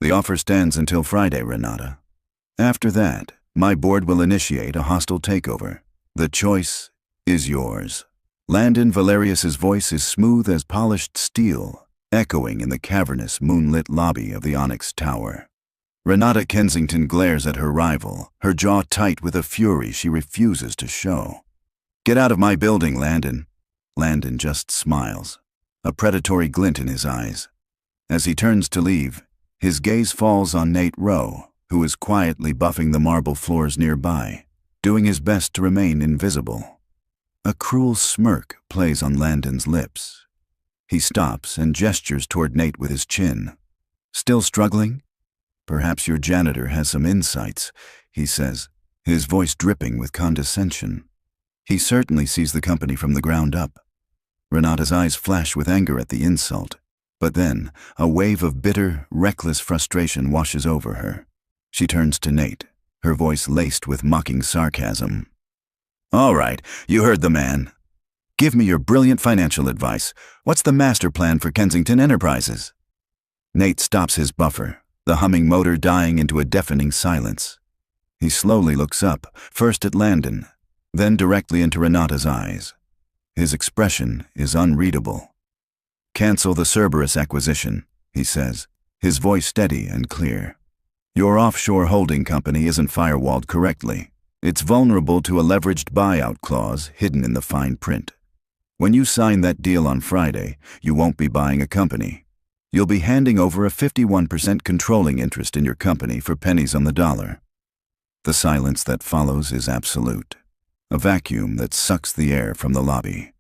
The offer stands until Friday, Renata. After that, my board will initiate a hostile takeover. The choice is yours. Landon Valerius's voice is smooth as polished steel, echoing in the cavernous, moonlit lobby of the Onyx Tower. Renata Kensington glares at her rival, her jaw tight with a fury she refuses to show. "Get out of my building, Landon." Landon just smiles, a predatory glint in his eyes. As he turns to leave, his gaze falls on Nate Rowe, who is quietly buffing the marble floors nearby, doing his best to remain invisible. A cruel smirk plays on Landon's lips. He stops and gestures toward Nate with his chin. "Still struggling? Perhaps your janitor has some insights," he says, his voice dripping with condescension. He certainly sees the company from the ground up. Renata's eyes flash with anger at the insult, but then a wave of bitter, reckless frustration washes over her. She turns to Nate, her voice laced with mocking sarcasm. "All right, you heard the man. Give me your brilliant financial advice. What's the master plan for Kensington Enterprises?" Nate stops his buffer, the humming motor dying into a deafening silence. He slowly looks up, first at Landon, then directly into Renata's eyes. His expression is unreadable. "Cancel the Cerberus acquisition," he says, his voice steady and clear. "Your offshore holding company isn't firewalled correctly. It's vulnerable to a leveraged buyout clause hidden in the fine print. When you sign that deal on Friday, you won't be buying a company. You'll be handing over a 51% controlling interest in your company for pennies on the dollar." The silence that follows is absolute, a vacuum that sucks the air from the lobby.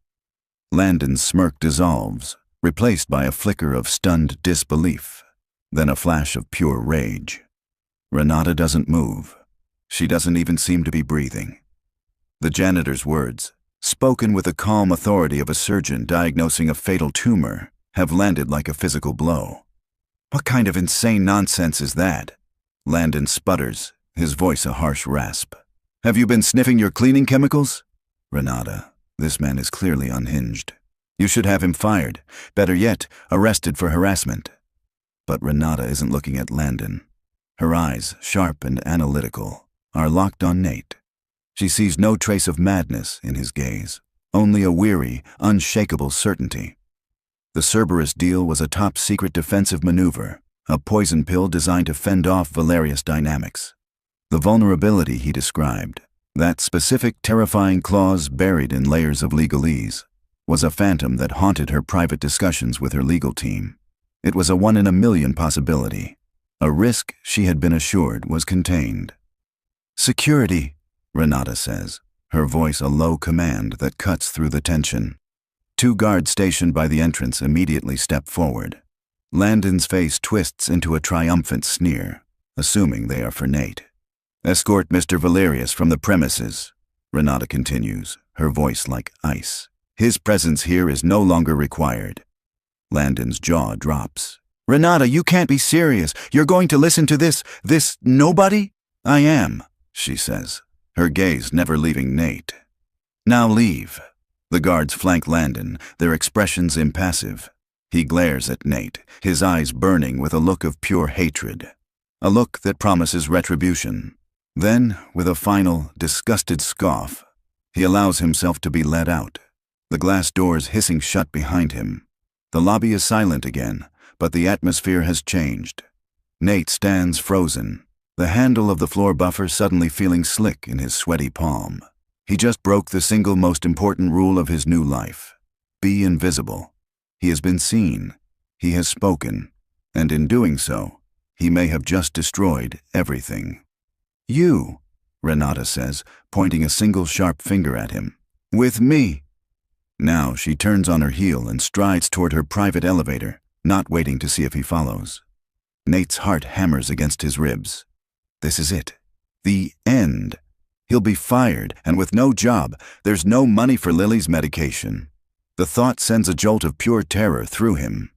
Landon's smirk dissolves, replaced by a flicker of stunned disbelief, then a flash of pure rage. Renata doesn't move. She doesn't even seem to be breathing. The janitor's words, spoken with the calm authority of a surgeon diagnosing a fatal tumor, have landed like a physical blow. "What kind of insane nonsense is that?" Landon sputters, his voice a harsh rasp. "Have you been sniffing your cleaning chemicals?" "Renata, this man is clearly unhinged. You should have him fired. Better yet, arrested for harassment." But Renata isn't looking at Landon. Her eyes, sharp and analytical, are locked on Nate. She sees no trace of madness in his gaze, only a weary, unshakable certainty. The Cerberus deal was a top-secret defensive maneuver, a poison pill designed to fend off Valerius dynamics. The vulnerability he described, that specific terrifying clause buried in layers of legalese, was a phantom that haunted her private discussions with her legal team. It was a 1-in-a-million possibility, a risk she had been assured was contained. "Security," Renata says, her voice a low command that cuts through the tension. 2 guards stationed by the entrance immediately step forward. Landon's face twists into a triumphant sneer, assuming they are for Nate. "Escort Mr. Valerius from the premises," Renata continues, her voice like ice. "His presence here is no longer required." Landon's jaw drops. "Renata, you can't be serious. You're going to listen to this nobody?" "I am," she says, her gaze never leaving Nate. "Now leave." The guards flank Landon, their expressions impassive. He glares at Nate, his eyes burning with a look of pure hatred, a look that promises retribution. Then, with a final, disgusted scoff, he allows himself to be led out, the glass doors hissing shut behind him. The lobby is silent again, but the atmosphere has changed. Nate stands frozen, the handle of the floor buffer suddenly feeling slick in his sweaty palm. He just broke the single most important rule of his new life: be invisible. He has been seen, he has spoken, and in doing so, he may have just destroyed everything. "You," Renata says, pointing a single sharp finger at him. "With me." Now she turns on her heel and strides toward her private elevator, not waiting to see if he follows. Nate's heart hammers against his ribs. This is it. The end. He'll be fired, and with no job, there's no money for Lily's medication. The thought sends a jolt of pure terror through him.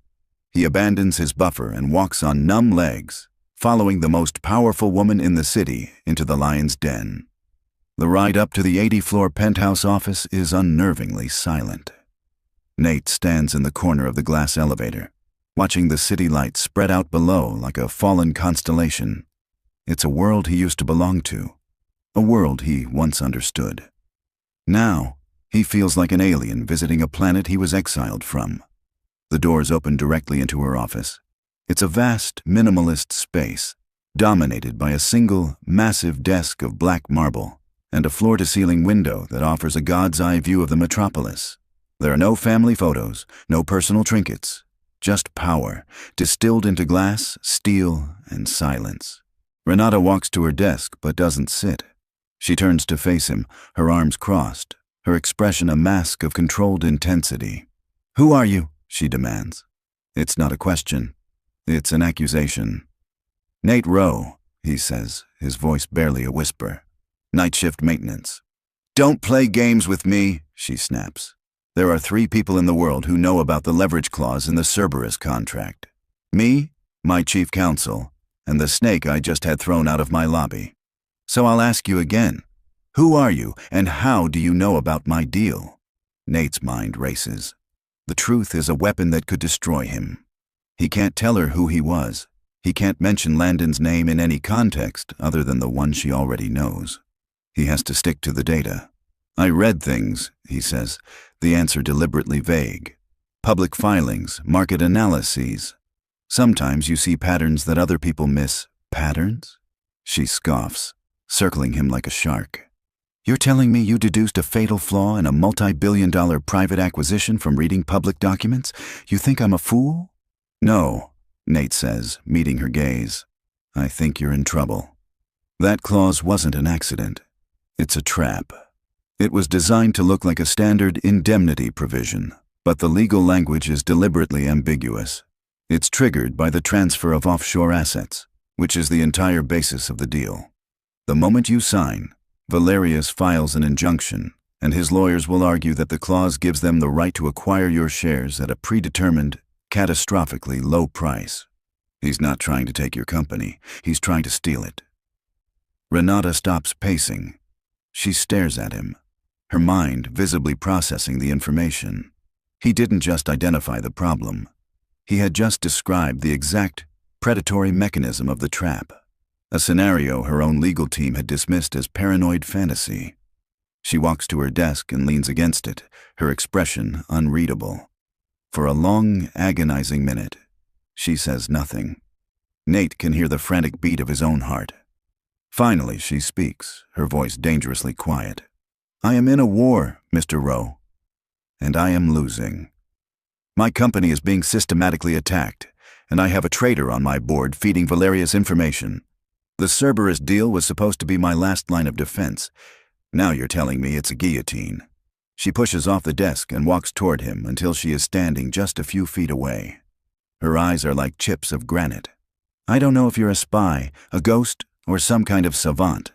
He abandons his buffer and walks on numb legs, following the most powerful woman in the city into the lion's den. The ride up to the 80-floor penthouse office is unnervingly silent. Nate stands in the corner of the glass elevator, watching the city lights spread out below like a fallen constellation. It's a world he used to belong to, a world he once understood. Now, he feels like an alien visiting a planet he was exiled from. The doors open directly into her office. It's a vast, minimalist space, dominated by a single, massive desk of black marble and a floor-to-ceiling window that offers a god's-eye view of the metropolis. There are no family photos, no personal trinkets, just power, distilled into glass, steel, and silence. Renata walks to her desk but doesn't sit. She turns to face him, her arms crossed, her expression a mask of controlled intensity. "Who are you?" she demands. It's not a question. It's an accusation. "Nate Rowe," he says, his voice barely a whisper. "Night shift maintenance." "Don't play games with me," she snaps. "There are 3 people in the world who know about the leverage clause in the Cerberus contract. Me, my chief counsel, and the snake I just had thrown out of my lobby. So I'll ask you again. Who are you, and how do you know about my deal?" Nate's mind races. The truth is a weapon that could destroy him. He can't tell her who he was. He can't mention Landon's name in any context other than the one she already knows. He has to stick to the data. "I read things," he says, the answer deliberately vague. "Public filings, market analyses. Sometimes you see patterns that other people miss." "Patterns?" She scoffs, circling him like a shark. "You're telling me you deduced a fatal flaw in a multi-billion-dollar private acquisition from reading public documents? You think I'm a fool?" "No," Nate says, meeting her gaze. "I think you're in trouble. That clause wasn't an accident. It's a trap. It was designed to look like a standard indemnity provision, but the legal language is deliberately ambiguous. It's triggered by the transfer of offshore assets, which is the entire basis of the deal. The moment you sign, Valerius files an injunction, and his lawyers will argue that the clause gives them the right to acquire your shares at a predetermined, catastrophically low price. He's not trying to take your company, he's trying to steal it." Renata stops pacing. She stares at him, her mind visibly processing the information. He didn't just identify the problem. He had just described the exact predatory mechanism of the trap, a scenario her own legal team had dismissed as paranoid fantasy. She walks to her desk and leans against it, her expression unreadable. For a long, agonizing minute, she says nothing. Nate can hear the frantic beat of his own heart. Finally, she speaks, her voice dangerously quiet. "I am in a war, Mr. Rowe, and I am losing. My company is being systematically attacked, and I have a traitor on my board feeding Valerius information. The Cerberus deal was supposed to be my last line of defense. Now you're telling me it's a guillotine." She pushes off the desk and walks toward him until she is standing just a few feet away. Her eyes are like chips of granite. "I don't know if you're a spy, a ghost, or some kind of savant.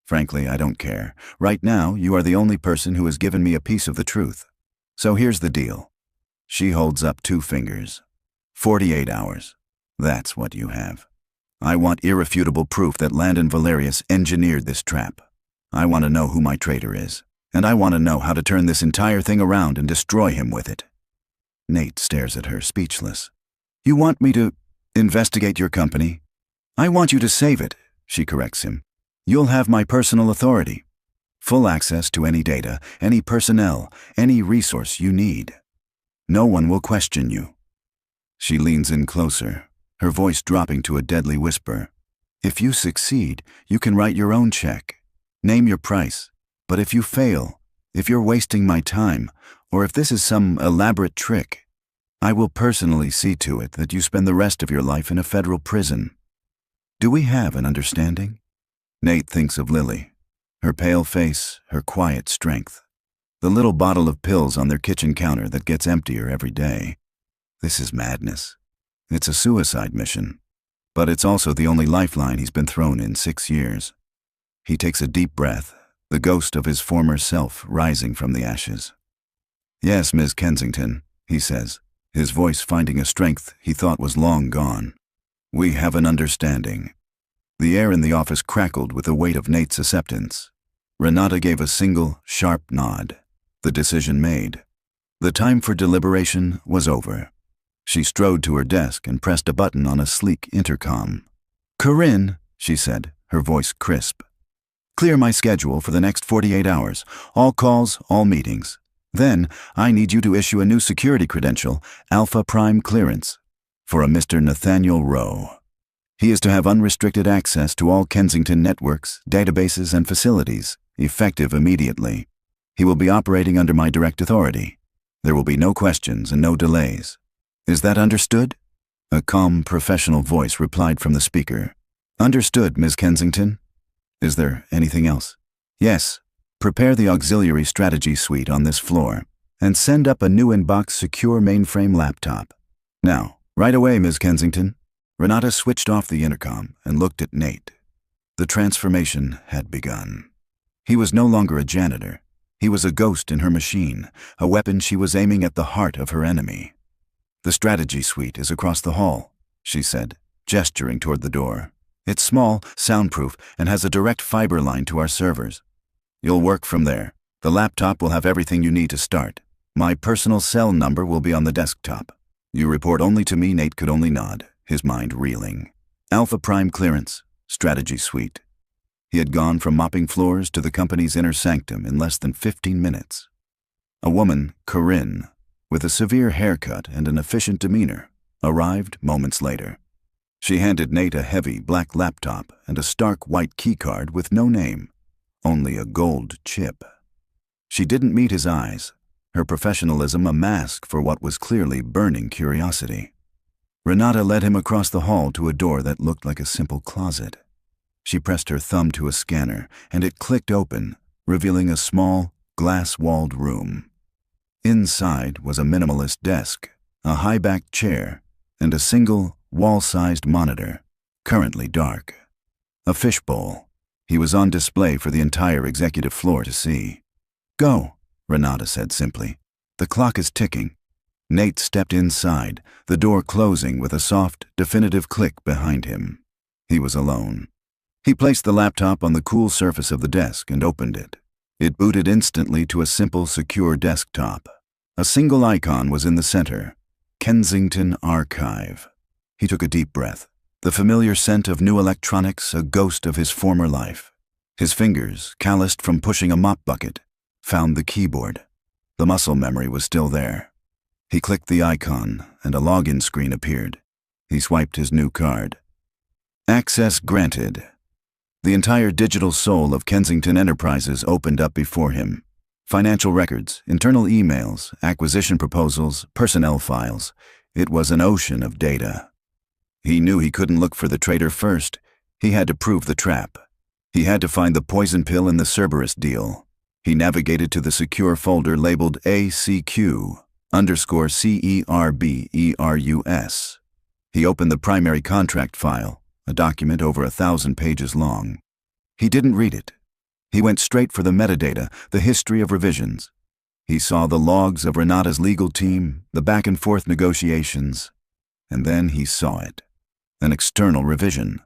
Frankly, I don't care. Right now, you are the only person who has given me a piece of the truth. So here's the deal." She holds up 2 fingers. 48 hours. That's what you have. I want irrefutable proof that Landon Valerius engineered this trap. I want to know who my traitor is, and I want to know how to turn this entire thing around and destroy him with it. Nate stares at her, speechless. "You want me to investigate your company?" "I want you to save it," she corrects him. "You'll have my personal authority. Full access to any data, any personnel, any resource you need. No one will question you." She leans in closer, her voice dropping to a deadly whisper. "If you succeed, you can write your own check. Name your price. But if you fail, if you're wasting my time, or if this is some elaborate trick, I will personally see to it that you spend the rest of your life in a federal prison. Do we have an understanding?" Nate thinks of Lily, her pale face, her quiet strength, the little bottle of pills on their kitchen counter that gets emptier every day. This is madness. It's a suicide mission, but it's also the only lifeline he's been thrown in 6 years. He takes a deep breath, the ghost of his former self rising from the ashes. "Yes, Ms. Kensington," he says, his voice finding a strength he thought was long gone. "We have an understanding." The air in the office crackled with the weight of Nate's acceptance. Renata gave a single, sharp nod. The decision made. The time for deliberation was over. She strode to her desk and pressed a button on a sleek intercom. "Corinne," she said, her voice crisp. "Clear my schedule for the next 48 hours. All calls, all meetings. Then, I need you to issue a new security credential, Alpha Prime Clearance, for a Mr. Nathaniel Rowe. He is to have unrestricted access to all Kensington networks, databases, and facilities, effective immediately. He will be operating under my direct authority. There will be no questions and no delays. Is that understood?" A calm, professional voice replied from the speaker. "Understood, Ms. Kensington. Is there anything else?" "Yes. Prepare the auxiliary strategy suite on this floor and send up a new inbox secure mainframe laptop. Now, right away, Ms. Kensington." Renata switched off the intercom and looked at Nate. The transformation had begun. He was no longer a janitor. He was a ghost in her machine, a weapon she was aiming at the heart of her enemy. "The strategy suite is across the hall," she said, gesturing toward the door. "It's small, soundproof, and has a direct fiber line to our servers. You'll work from there. The laptop will have everything you need to start. My personal cell number will be on the desktop. You report only to me." Nate could only nod, his mind reeling. Alpha Prime Clearance, strategy suite. He had gone from mopping floors to the company's inner sanctum in less than 15 minutes. A woman, Corinne, with a severe haircut and an efficient demeanor, arrived moments later. She handed Nate a heavy black laptop and a stark white keycard with no name, only a gold chip. She didn't meet his eyes, her professionalism a mask for what was clearly burning curiosity. Renata led him across the hall to a door that looked like a simple closet. She pressed her thumb to a scanner, and it clicked open, revealing a small, glass-walled room. Inside was a minimalist desk, a high-backed chair, and a single, wall-sized monitor, currently dark. A fishbowl. He was on display for the entire executive floor to see. "Go," Renata said simply. "The clock is ticking." Nate stepped inside, the door closing with a soft, definitive click behind him. He was alone. He placed the laptop on the cool surface of the desk and opened it. It booted instantly to a simple, secure desktop. A single icon was in the center: Kensington Archive. He took a deep breath, the familiar scent of new electronics a ghost of his former life. His fingers, calloused from pushing a mop bucket, found the keyboard. The muscle memory was still there. He clicked the icon, and a login screen appeared. He swiped his new card. Access granted. The entire digital soul of Kensington Enterprises opened up before him. Financial records, internal emails, acquisition proposals, personnel files. It was an ocean of data. He knew he couldn't look for the traitor first. He had to prove the trap. He had to find the poison pill in the Cerberus deal. He navigated to the secure folder labeled ACQ_CERBERUS. He opened the primary contract file, a document over 1,000 pages long. He didn't read it. He went straight for the metadata, the history of revisions. He saw the logs of Renata's legal team, the back-and-forth negotiations, and then he saw it. An external revision.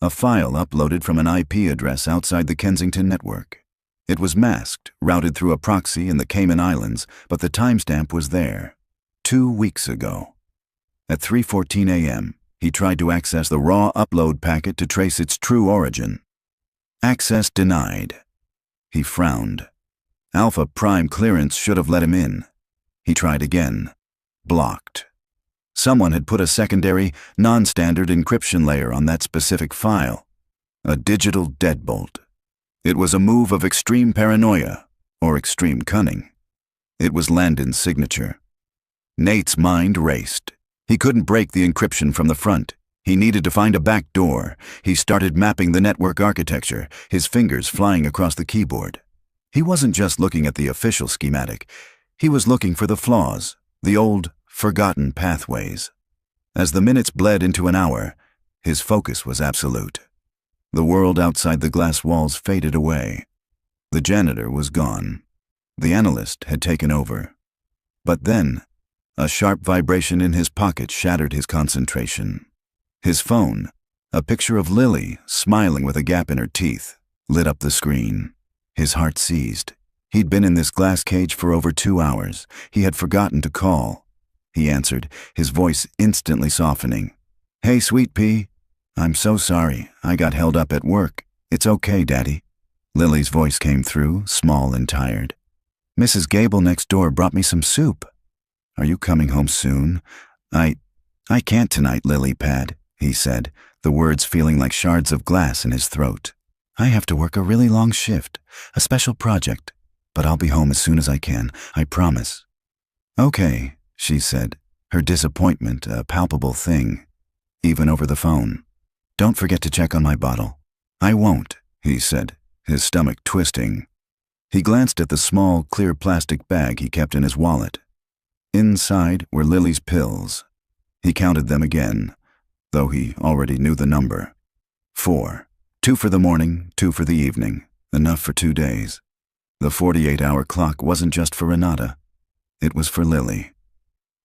A file uploaded from an IP address outside the Kensington network. It was masked, routed through a proxy in the Cayman Islands, but the timestamp was there. 2 weeks ago. At 3:14 a.m., he tried to access the raw upload packet to trace its true origin. Access denied. He frowned. Alpha Prime Clearance should have let him in. He tried again. Blocked. Someone had put a secondary, non-standard encryption layer on that specific file. A digital deadbolt. It was a move of extreme paranoia, or extreme cunning. It was Landon's signature. Nate's mind raced. He couldn't break the encryption from the front. He needed to find a back door. He started mapping the network architecture, his fingers flying across the keyboard. He wasn't just looking at the official schematic. He was looking for the flaws, the old, forgotten pathways. As the minutes bled into an hour, his focus was absolute. The world outside the glass walls faded away. The janitor was gone. The analyst had taken over. But then, a sharp vibration in his pocket shattered his concentration. His phone, a picture of Lily, smiling with a gap in her teeth, lit up the screen. His heart seized. He'd been in this glass cage for over 2 hours. He had forgotten to call. he answered, his voice instantly softening. "Hey, sweet pea. I'm so sorry. I got held up at work. It's okay, Daddy." Lily's voice came through, small and tired. "Mrs. Gable next door brought me some soup. Are you coming home soon?" I can't tonight, Lily Pad," he said, the words feeling like shards of glass in his throat. "I have to work a really long shift, a special project, but I'll be home as soon as I can, I promise." "Okay," she said, her disappointment a palpable thing, even over the phone. "Don't forget to check on my bottle." "I won't," he said, his stomach twisting. He glanced at the small, clear plastic bag he kept in his wallet. Inside were Lily's pills. He counted them again, though he already knew the number. 4. 2 for the morning, 2 for the evening, enough for 2 days. The 48-hour clock wasn't just for Renata. It was for Lily.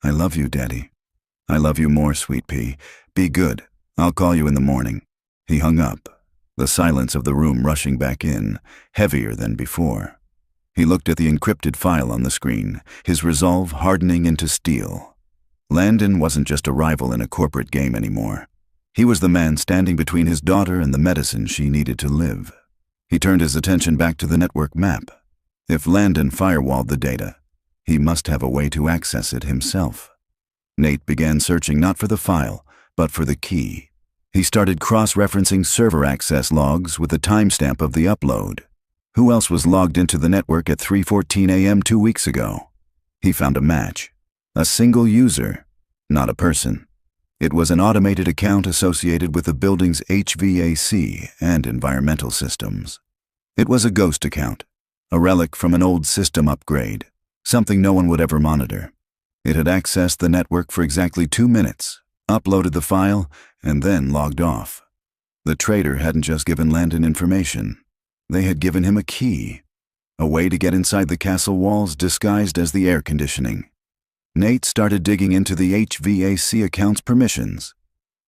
"I love you, Daddy." "I love you more, sweet pea. Be good. I'll call you in the morning." He hung up, the silence of the room rushing back in, heavier than before. He looked at the encrypted file on the screen, his resolve hardening into steel. Landon wasn't just a rival in a corporate game anymore. He was the man standing between his daughter and the medicine she needed to live. He turned his attention back to the network map. If Landon firewalled the data, he must have a way to access it himself. Nate began searching not for the file, but for the key. He started cross-referencing server access logs with the timestamp of the upload. Who else was logged into the network at 3:14 a.m. 2 weeks ago? He found a match. A single user, not a person. It was an automated account associated with the building's HVAC and environmental systems. It was a ghost account, a relic from an old system upgrade, something no one would ever monitor. It had accessed the network for exactly 2 minutes, uploaded the file, and then logged off. The traitor hadn't just given Landon information. They had given him a key, a way to get inside the castle walls disguised as the air conditioning. Nate started digging into the HVAC account's permissions.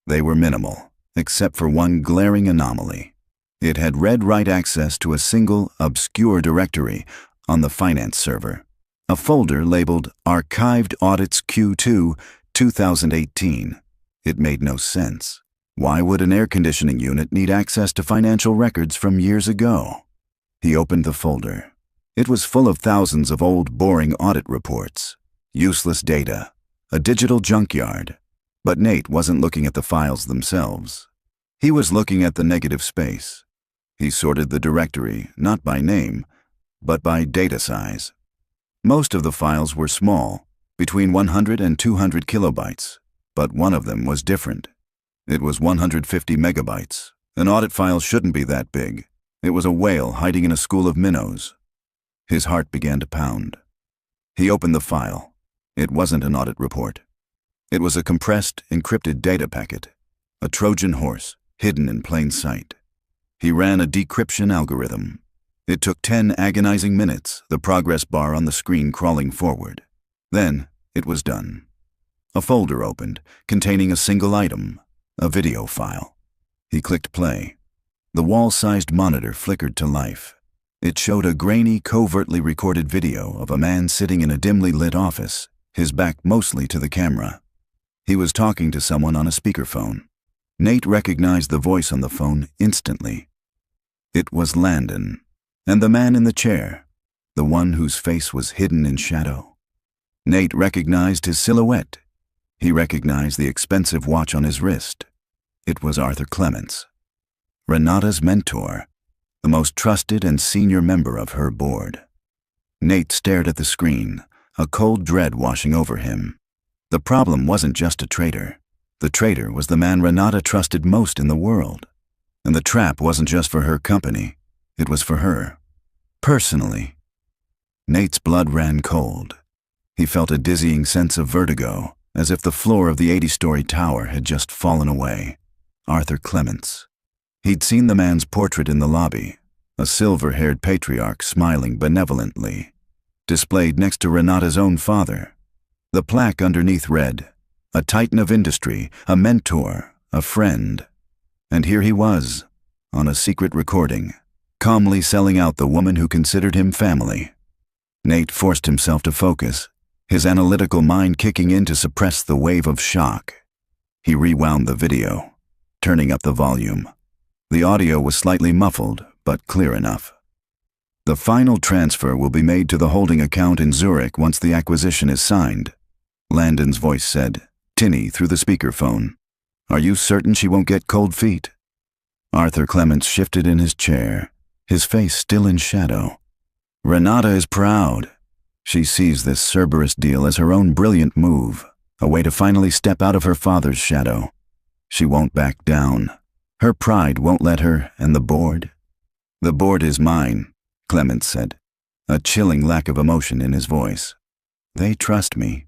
They were minimal, except for one glaring anomaly. It had read-write access to a single, obscure directory on the finance server, a folder labeled Archived Audits Q2 2018. It made no sense. Why would an air conditioning unit need access to financial records from years ago? He opened the folder. It was full of thousands of old, boring audit reports. Useless data, a digital junkyard. But Nate wasn't looking at the files themselves. He was looking at the negative space. He sorted the directory, not by name, but by data size. Most of the files were small, between 100 and 200 kilobytes, but one of them was different. It was 150 megabytes. An audit file shouldn't be that big. It was a whale hiding in a school of minnows. His heart began to pound. He opened the file. It wasn't an audit report. It was a compressed, encrypted data packet, a Trojan horse hidden in plain sight. He ran a decryption algorithm. It took 10 agonizing minutes, the progress bar on the screen crawling forward. Then it was done. A folder opened, containing a single item, a video file. He clicked play. The wall-sized monitor flickered to life. It showed a grainy, covertly recorded video of a man sitting in a dimly lit office, his back mostly to the camera. He was talking to someone on a speakerphone. Nate recognized the voice on the phone instantly. It was Landon, and the man in the chair, the one whose face was hidden in shadow. Nate recognized his silhouette. He recognized the expensive watch on his wrist. It was Arthur Clements, Renata's mentor, the most trusted and senior member of her board. Nate stared at the screen, a cold dread washing over him. The problem wasn't just a traitor. The traitor was the man Renata trusted most in the world. And the trap wasn't just for her company. It was for her. Personally. Nate's blood ran cold. He felt a dizzying sense of vertigo, as if the floor of the 80-story tower had just fallen away. Arthur Clements. He'd seen the man's portrait in the lobby, a silver-haired patriarch smiling benevolently, displayed next to Renata's own father. The plaque underneath read, "A titan of industry, a mentor, a friend." And here he was, on a secret recording, calmly selling out the woman who considered him family. Nate forced himself to focus. his analytical mind kicking in to suppress the wave of shock. He rewound the video, turning up the volume. The audio was slightly muffled, but clear enough. The final transfer will be made to the holding account in Zurich once the acquisition is signed, Landon's voice said, tinny through the speakerphone. Are you certain she won't get cold feet? Arthur Clements shifted in his chair, his face still in shadow. Renata is proud. She sees this Cerberus deal as her own brilliant move, a way to finally step out of her father's shadow. She won't back down. Her pride won't let her, and the board? The board is mine, Clements said, a chilling lack of emotion in his voice. They trust me.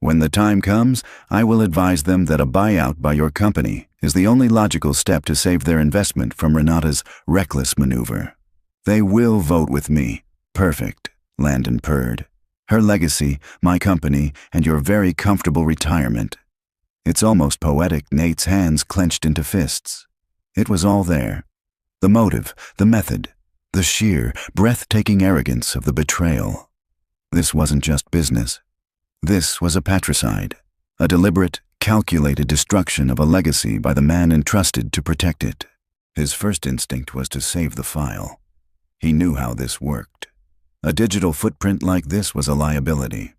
When the time comes, I will advise them that a buyout by your company is the only logical step to save their investment from Renata's reckless maneuver. They will vote with me. Perfect, Landon purred. Her legacy, my company, and your very comfortable retirement. It's almost poetic, Nate's hands clenched into fists. It was all there. The motive, the method, the sheer, breathtaking arrogance of the betrayal. This wasn't just business. This was a patricide, a deliberate, calculated destruction of a legacy by the man entrusted to protect it. His first instinct was to save the file. He knew how this worked. A digital footprint like this was a liability.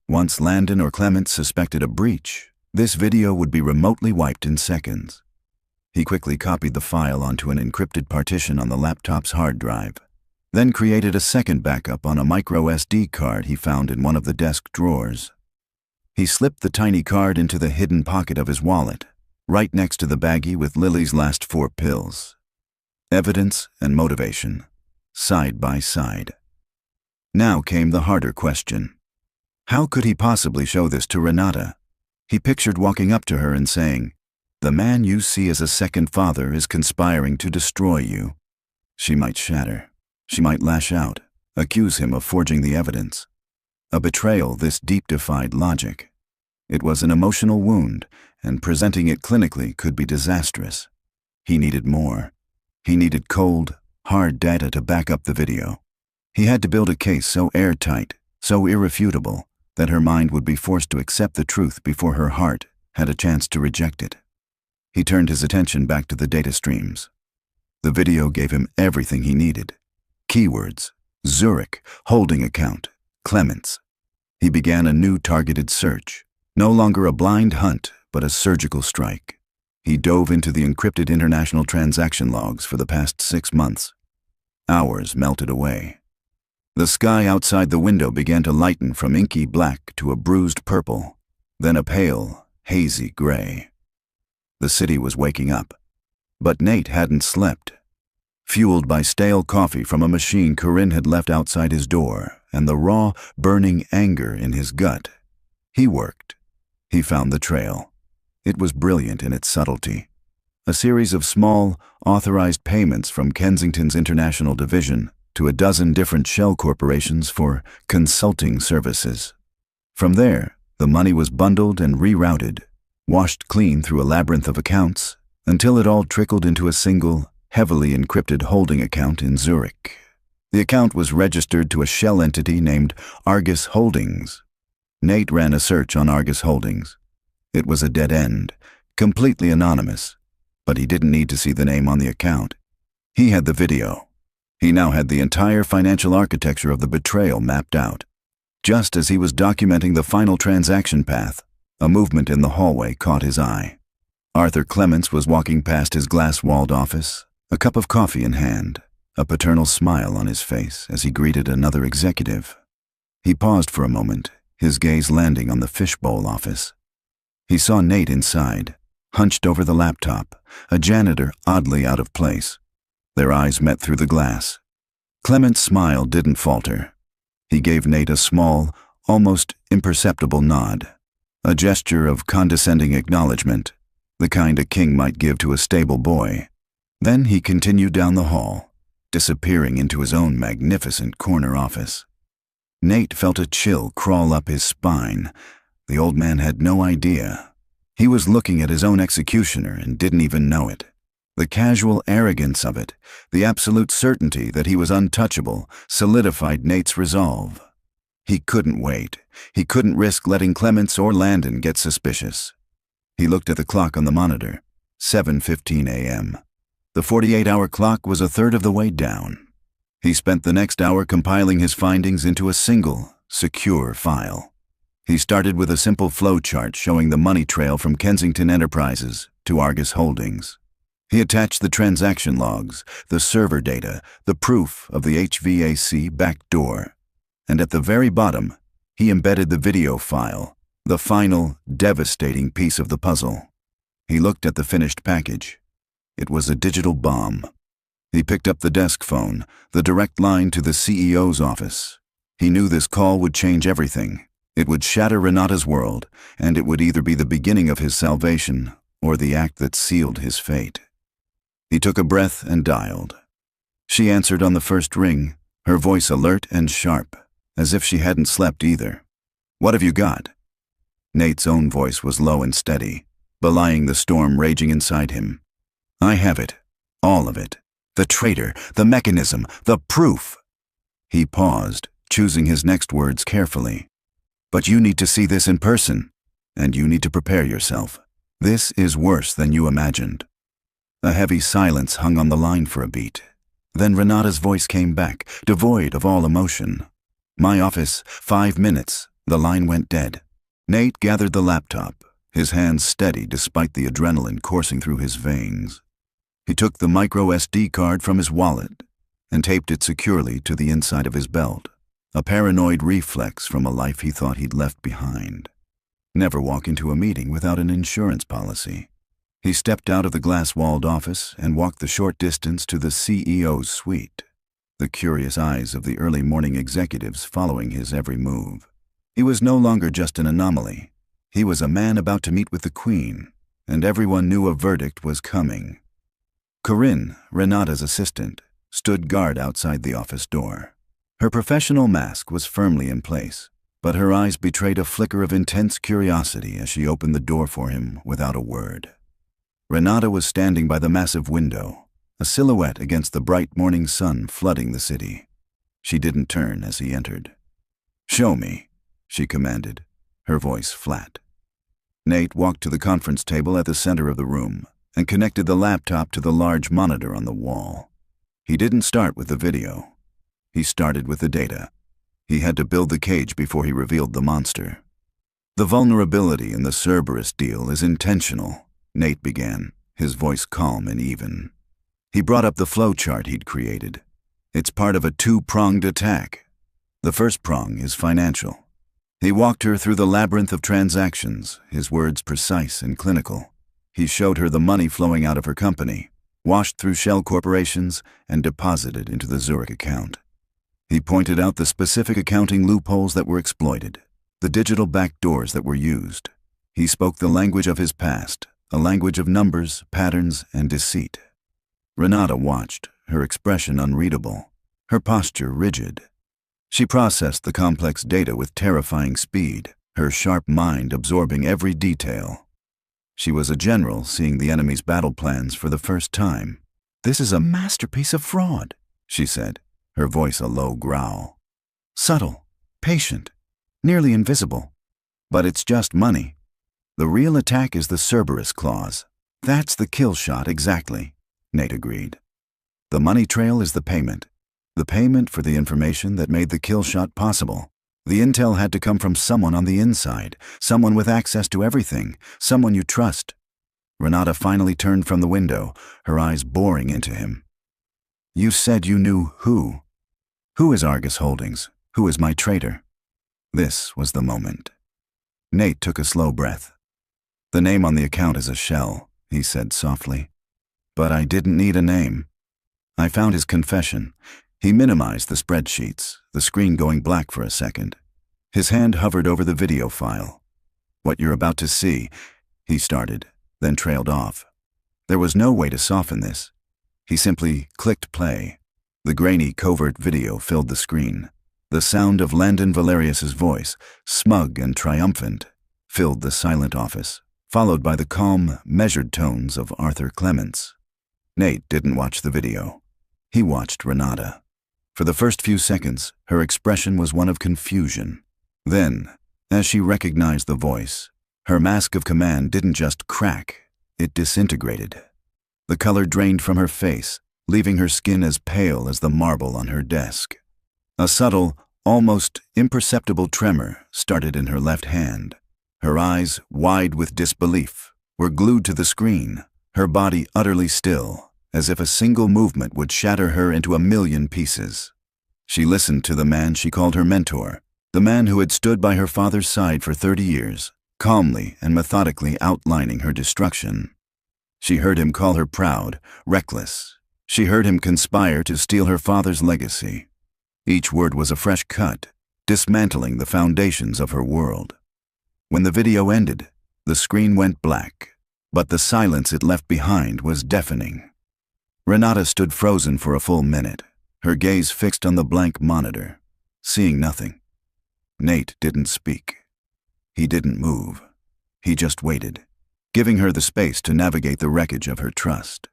Once Landon or Clements suspected a breach, this video would be remotely wiped in seconds. He quickly copied the file onto an encrypted partition on the laptop's hard drive, then created a second backup on a micro SD card he found in one of the desk drawers. He slipped the tiny card into the hidden pocket of his wallet, right next to the baggie with Lily's last 4 pills. Evidence and motivation, side by side. Now came the harder question. How could he possibly show this to Renata? He pictured walking up to her and saying, "The man you see as a second father is conspiring to destroy you." She might shatter. She might lash out, accuse him of forging the evidence. A betrayal this deep defied logic. It was an emotional wound, and presenting it clinically could be disastrous. He needed more. He needed cold, hard data to back up the video. He had to build a case so airtight, so irrefutable, that her mind would be forced to accept the truth before her heart had a chance to reject it. He turned his attention back to the data streams. The video gave him everything he needed. Keywords, Zurich, holding account, Clements. He began a new targeted search, no longer a blind hunt, but a surgical strike. He dove into the encrypted international transaction logs for the past 6 months. Hours melted away. The sky outside the window began to lighten from inky black to a bruised purple, then a pale, hazy gray. The city was waking up, but Nate hadn't slept. Fueled by stale coffee from a machine Corinne had left outside his door and the raw, burning anger in his gut, he worked. He found the trail. It was brilliant in its subtlety. A series of small, authorized payments from Kensington's international division to a dozen different shell corporations for consulting services. From there, the money was bundled and rerouted, washed clean through a labyrinth of accounts, until it all trickled into a single, heavily encrypted holding account in Zurich. The account was registered to a shell entity named Argus Holdings. Nate ran a search on Argus Holdings. It was a dead end, completely anonymous, but he didn't need to see the name on the account. He had the video. He now had the entire financial architecture of the betrayal mapped out. Just as he was documenting the final transaction path, a movement in the hallway caught his eye. Arthur Clements was walking past his glass-walled office, a cup of coffee in hand, a paternal smile on his face as he greeted another executive. He paused for a moment, his gaze landing on the fishbowl office. He saw Nate inside, hunched over the laptop, a janitor oddly out of place. Their eyes met through the glass. Clement's smile didn't falter. He gave Nate a small, almost imperceptible nod, a gesture of condescending acknowledgement, the kind a king might give to a stable boy. Then he continued down the hall, disappearing into his own magnificent corner office. Nate felt a chill crawl up his spine. The old man had no idea. He was looking at his own executioner and didn't even know it. The casual arrogance of it, the absolute certainty that he was untouchable, solidified Nate's resolve. He couldn't wait. He couldn't risk letting Clements or Landon get suspicious. He looked at the clock on the monitor. 7:15 a.m. The 48-hour clock was a third of the way down. He spent the next hour compiling his findings into a single, secure file. He started with a simple flow chart showing the money trail from Kensington Enterprises to Argus Holdings. He attached the transaction logs, the server data, the proof of the HVAC backdoor. And at the very bottom, he embedded the video file, the final, devastating piece of the puzzle. He looked at the finished package. It was a digital bomb. He picked up the desk phone, the direct line to the CEO's office. He knew this call would change everything. It would shatter Renata's world, and it would either be the beginning of his salvation or the act that sealed his fate. He took a breath and dialed. She answered on the first ring, her voice alert and sharp, as if she hadn't slept either. "What have you got?" Nate's own voice was low and steady, belying the storm raging inside him. "I have it. All of it. The traitor, the mechanism, the proof." He paused, choosing his next words carefully. "But you need to see this in person, and you need to prepare yourself. This is worse than you imagined." A heavy silence hung on the line for a beat. Then Renata's voice came back, devoid of all emotion. "My office, 5 minutes." The line went dead. Nate gathered the laptop, his hands steady despite the adrenaline coursing through his veins. He took the micro SD card from his wallet and taped it securely to the inside of his belt, a paranoid reflex from a life he thought he'd left behind. Never walk into a meeting without an insurance policy. He stepped out of the glass-walled office and walked the short distance to the CEO's suite, the curious eyes of the early morning executives following his every move. He was no longer just an anomaly. He was a man about to meet with the Queen, and everyone knew a verdict was coming. Corinne, Renata's assistant, stood guard outside the office door. Her professional mask was firmly in place, but her eyes betrayed a flicker of intense curiosity as she opened the door for him without a word. Renata was standing by the massive window, a silhouette against the bright morning sun flooding the city. She didn't turn as he entered. "Show me," she commanded, her voice flat. Nate walked to the conference table at the center of the room and connected the laptop to the large monitor on the wall. He didn't start with the video. He started with the data. He had to build the cage before he revealed the monster. "The vulnerability in the Cerberus deal is intentional," Nate began, his voice calm and even. He brought up the flowchart he'd created. "It's part of a two-pronged attack. The first prong is financial." He walked her through the labyrinth of transactions, his words precise and clinical. He showed her the money flowing out of her company, washed through shell corporations, and deposited into the Zurich account. He pointed out the specific accounting loopholes that were exploited, the digital backdoors that were used. He spoke the language of his past, a language of numbers, patterns, and deceit. Renata watched, her expression unreadable, her posture rigid. She processed the complex data with terrifying speed, her sharp mind absorbing every detail. She was a general seeing the enemy's battle plans for the first time. "This is a masterpiece of fraud," she said, her voice a low growl. "Subtle, patient, nearly invisible. But it's just money. The real attack is the Cerberus clause. That's the kill shot exactly," Nate agreed. "The money trail is the payment for the information that made the kill shot possible. The intel had to come from someone on the inside, someone with access to everything, someone you trust." Renata finally turned from the window, her eyes boring into him. "You said you knew who? Who is Argus Holdings? Who is my traitor?" This was the moment. Nate took a slow breath. "The name on the account is a shell," he said softly. "But I didn't need a name. I found his confession. He minimized the spreadsheets, the screen going black for a second. His hand hovered over the video file. "What you're about to see," he started, then trailed off. There was no way to soften this. He simply clicked play. The grainy, covert video filled the screen. The sound of Landon Valerius's voice, smug and triumphant, filled the silent office, followed by the calm, measured tones of Arthur Clements. Nate didn't watch the video. He watched Renata. For the first few seconds, her expression was one of confusion. Then, as she recognized the voice, her mask of command didn't just crack, it disintegrated. The color drained from her face, leaving her skin as pale as the marble on her desk. A subtle, almost imperceptible tremor started in her left hand. Her eyes, wide with disbelief, were glued to the screen, her body utterly still, as if a single movement would shatter her into a million pieces. She listened to the man she called her mentor, the man who had stood by her father's side for 30 years, calmly and methodically outlining her destruction. She heard him call her proud, reckless. She heard him conspire to steal her father's legacy. Each word was a fresh cut, dismantling the foundations of her world. When the video ended, the screen went black, but the silence it left behind was deafening. Renata stood frozen for a full minute, her gaze fixed on the blank monitor, seeing nothing. Nate didn't speak. He didn't move. He just waited, giving her the space to navigate the wreckage of her trust.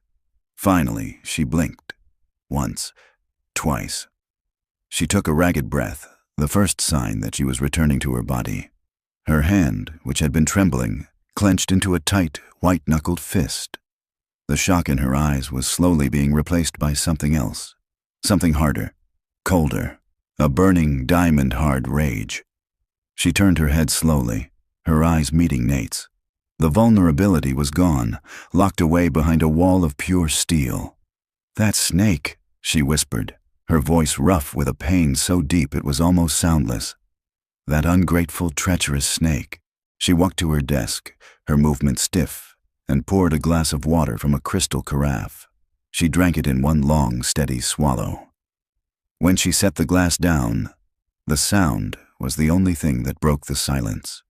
Finally, she blinked. Once, twice. She took a ragged breath, the first sign that she was returning to her body. Her hand, which had been trembling, clenched into a tight, white-knuckled fist. The shock in her eyes was slowly being replaced by something else. Something harder, colder, a burning, diamond-hard rage. She turned her head slowly, her eyes meeting Nate's. The vulnerability was gone, locked away behind a wall of pure steel. "That snake," she whispered, her voice rough with a pain so deep it was almost soundless. That ungrateful, treacherous snake. She walked to her desk, her movement stiff, and poured a glass of water from a crystal carafe. She drank it in one long, steady swallow. When she set the glass down, the sound was the only thing that broke the silence.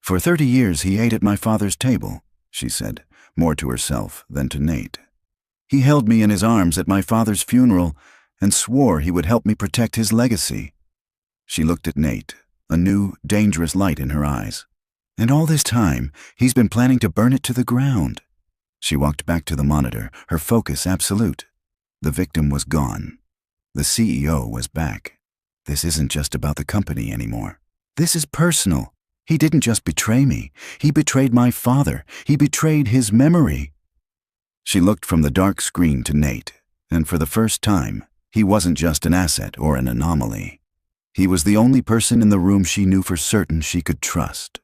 "For 30 years he ate at my father's table," she said, more to herself than to Nate. "He held me in his arms at my father's funeral and swore he would help me protect his legacy." She looked at Nate, a new, dangerous light in her eyes. "And all this time, he's been planning to burn it to the ground." She walked back to the monitor, her focus absolute. The victim was gone. The CEO was back. This isn't just about the company anymore. This is personal. He didn't just betray me. He betrayed my father. He betrayed his memory. She looked from the dark screen to Nate, and for the first time, he wasn't just an asset or an anomaly. He was the only person in the room she knew for certain she could trust.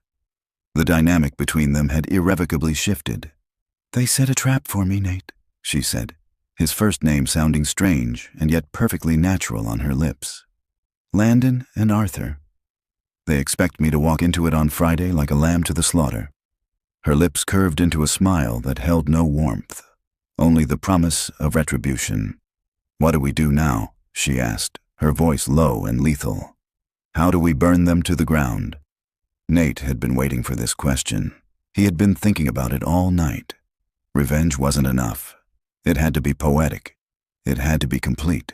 The dynamic between them had irrevocably shifted. "They set a trap for me, Nate," she said, his first name sounding strange and yet perfectly natural on her lips. "Landon and Arthur. They expect me to walk into it on Friday like a lamb to the slaughter." Her lips curved into a smile that held no warmth, only the promise of retribution. "What do we do now?" she asked, her voice low and lethal. "How do we burn them to the ground?" Nate had been waiting for this question. He had been thinking about it all night. Revenge wasn't enough. It had to be poetic. It had to be complete.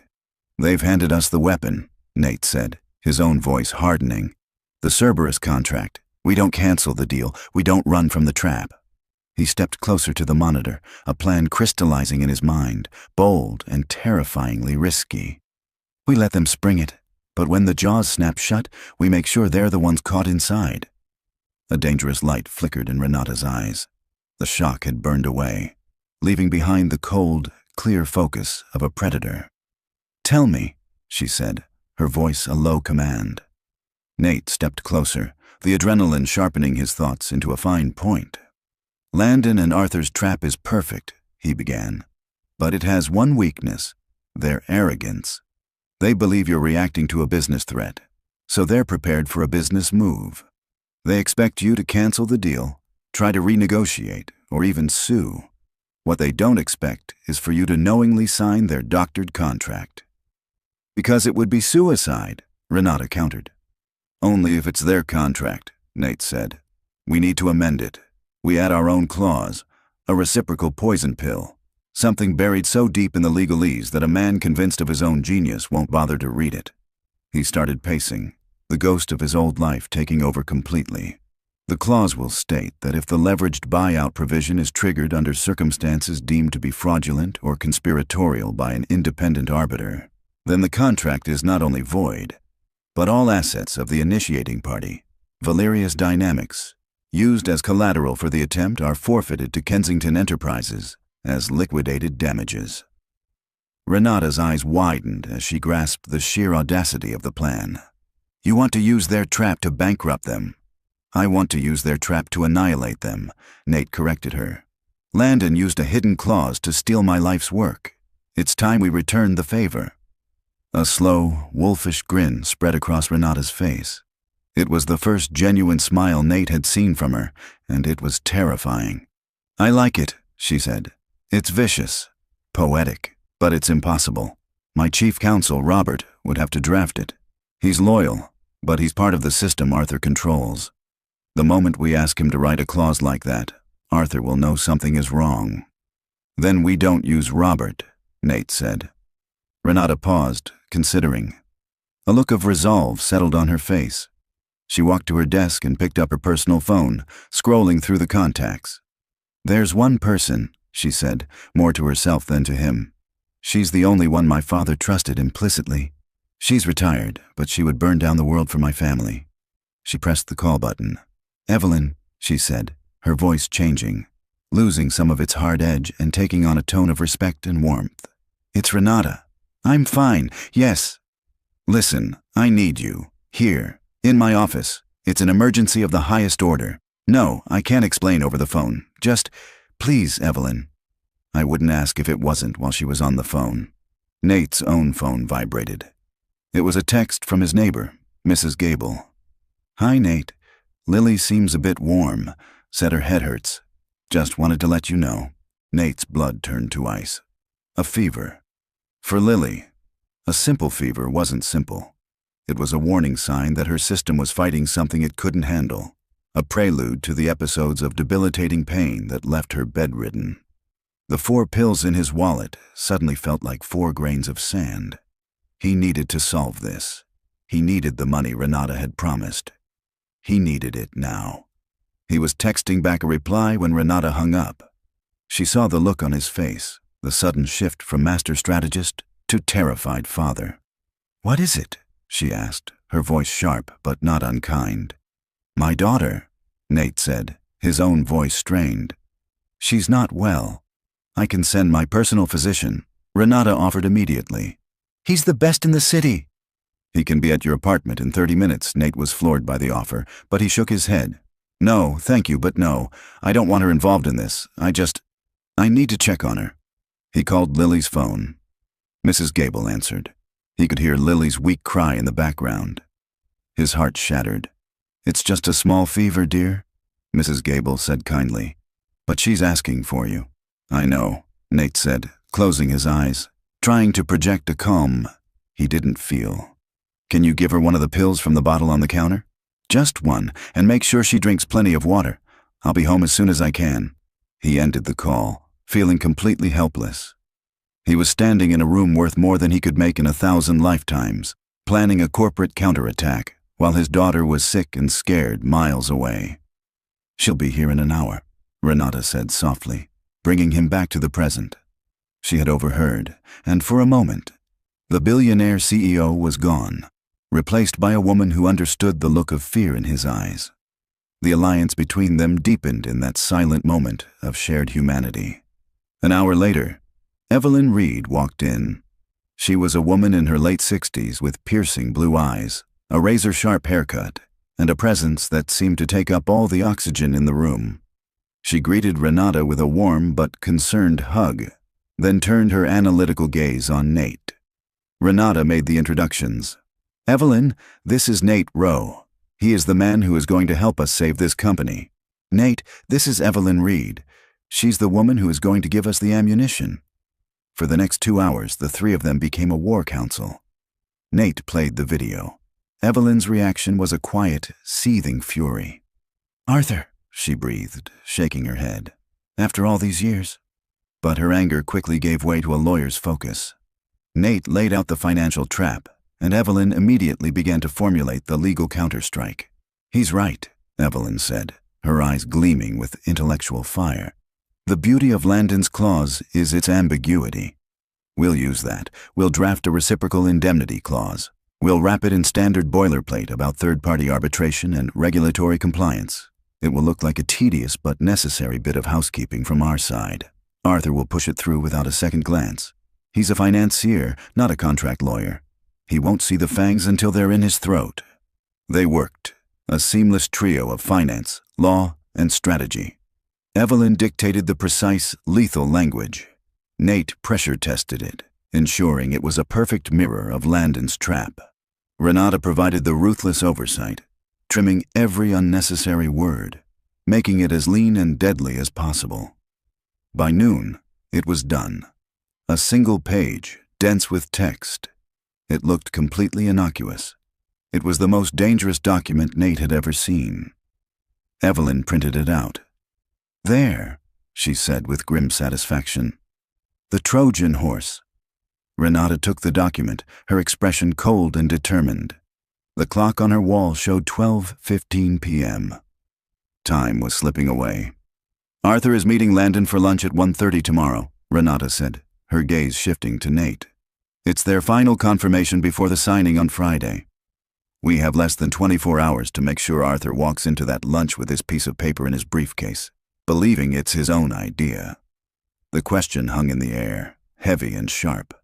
"They've handed us the weapon," Nate said, his own voice hardening. "The Cerberus contract. We don't cancel the deal. We don't run from the trap." He stepped closer to the monitor, a plan crystallizing in his mind, bold and terrifyingly risky. "We let them spring it, but when the jaws snap shut, we make sure they're the ones caught inside." A dangerous light flickered in Renata's eyes. The shock had burned away, leaving behind the cold, clear focus of a predator. "Tell me," she said, her voice a low command. Nate stepped closer, the adrenaline sharpening his thoughts into a fine point. "Landon and Arthur's trap is perfect," he began, "but it has one weakness, their arrogance. They believe you're reacting to a business threat, so they're prepared for a business move. They expect you to cancel the deal, try to renegotiate, or even sue. What they don't expect is for you to knowingly sign their doctored contract." "Because it would be suicide," Renata countered. "Only if it's their contract," Nate said. "We need to amend it. We add our own clause, a reciprocal poison pill, something buried so deep in the legalese that a man convinced of his own genius won't bother to read it." He started pacing, the ghost of his old life taking over completely. "The clause will state that if the leveraged buyout provision is triggered under circumstances deemed to be fraudulent or conspiratorial by an independent arbiter, then the contract is not only void, but all assets of the initiating party, Valerius Dynamics, used as collateral for the attempt are forfeited to Kensington Enterprises as liquidated damages. Renata's eyes widened as she grasped the sheer audacity of the plan. You want to use their trap to bankrupt them. I want to use their trap to annihilate them, Nate corrected her. Landon used a hidden clause to steal my life's work. It's time we returned the favor. A slow, wolfish grin spread across Renata's face. It was the first genuine smile Nate had seen from her, and it was terrifying. I like it, she said. It's vicious, poetic, but it's impossible. My chief counsel, Robert, would have to draft it. He's loyal, but he's part of the system Arthur controls. The moment we ask him to write a clause like that, Arthur will know something is wrong. Then we don't use Robert, Nate said. Renata paused, considering. A look of resolve settled on her face. She walked to her desk and picked up her personal phone, scrolling through the contacts. There's one person, she said, more to herself than to him. She's the only one my father trusted implicitly. She's retired, but she would burn down the world for my family. She pressed the call button. Evelyn, she said, her voice changing, losing some of its hard edge and taking on a tone of respect and warmth. It's Renata. I'm fine, yes. Listen, I need you. Here, in my office. It's an emergency of the highest order. No, I can't explain over the phone. Just, please, Evelyn. I wouldn't ask if it wasn't while she was on the phone. Nate's own phone vibrated. It was a text from his neighbor, Mrs. Gable. Hi, Nate. Lily seems a bit warm. Said her head hurts. Just wanted to let you know. Nate's blood turned to ice. A fever. For Lily, a simple fever wasn't simple. It was a warning sign that her system was fighting something it couldn't handle, a prelude to the episodes of debilitating pain that left her bedridden. The 4 pills in his wallet suddenly felt like 4 grains of sand. He needed to solve this. He needed the money Renata had promised. He needed it now. He was texting back a reply when Renata hung up. She saw the look on his face, the sudden shift from master strategist to terrified father. What is it? She asked, her voice sharp but not unkind. My daughter, Nate said, his own voice strained. She's not well. I can send my personal physician, Renata offered immediately. He's the best in the city. He can be at your apartment in 30 minutes, Nate was floored by the offer, but he shook his head. No, thank you, but no. I don't want her involved in this. I need to check on her. He called Lily's phone. Mrs. Gable answered. He could hear Lily's weak cry in the background. His heart shattered. It's just a small fever, dear, Mrs. Gable said kindly. But she's asking for you. I know, Nate said, closing his eyes, trying to project a calm he didn't feel. Can you give her one of the pills from the bottle on the counter? Just one, and make sure she drinks plenty of water. I'll be home as soon as I can. He ended the call, feeling completely helpless. He was standing in a room worth more than he could make in 1,000 lifetimes, planning a corporate counterattack, while his daughter was sick and scared miles away. She'll be here in an hour, Renata said softly, bringing him back to the present. She had overheard, and for a moment, the billionaire CEO was gone, replaced by a woman who understood the look of fear in his eyes. The alliance between them deepened in that silent moment of shared humanity. An hour later, Evelyn Reed walked in. She was a woman in her late 60s with piercing blue eyes, a razor-sharp haircut, and a presence that seemed to take up all the oxygen in the room. She greeted Renata with a warm but concerned hug, then turned her analytical gaze on Nate. Renata made the introductions. Evelyn, this is Nate Rowe. He is the man who is going to help us save this company. Nate, this is Evelyn Reed. She's the woman who is going to give us the ammunition. For the next 2 hours, the 3 of them became a war council. Nate played the video. Evelyn's reaction was a quiet, seething fury. Arthur, she breathed, shaking her head. After all these years? But her anger quickly gave way to a lawyer's focus. Nate laid out the financial trap, and Evelyn immediately began to formulate the legal counterstrike. He's right, Evelyn said, her eyes gleaming with intellectual fire. The beauty of Landon's clause is its ambiguity. We'll use that. We'll draft a reciprocal indemnity clause. We'll wrap it in standard boilerplate about third-party arbitration and regulatory compliance. It will look like a tedious but necessary bit of housekeeping from our side. Arthur will push it through without a second glance. He's a financier, not a contract lawyer. He won't see the fangs until they're in his throat. They worked, a seamless trio of finance, law, and strategy. Evelyn dictated the precise, lethal language. Nate pressure-tested it, ensuring it was a perfect mirror of Landon's trap. Renata provided the ruthless oversight, trimming every unnecessary word, making it as lean and deadly as possible. By noon, it was done. A single page, dense with text. It looked completely innocuous. It was the most dangerous document Nate had ever seen. Evelyn printed it out. "There," she said with grim satisfaction. "The Trojan horse." Renata took the document, her expression cold and determined. The clock on her wall showed 12:15 p.m. Time was slipping away. "Arthur is meeting Landon for lunch at 1:30 tomorrow," Renata said, her gaze shifting to Nate. "It's their final confirmation before the signing on Friday. We have less than 24 hours to make sure Arthur walks into that lunch with his piece of paper in his briefcase, believing it's his own idea." The question hung in the air, heavy and sharp.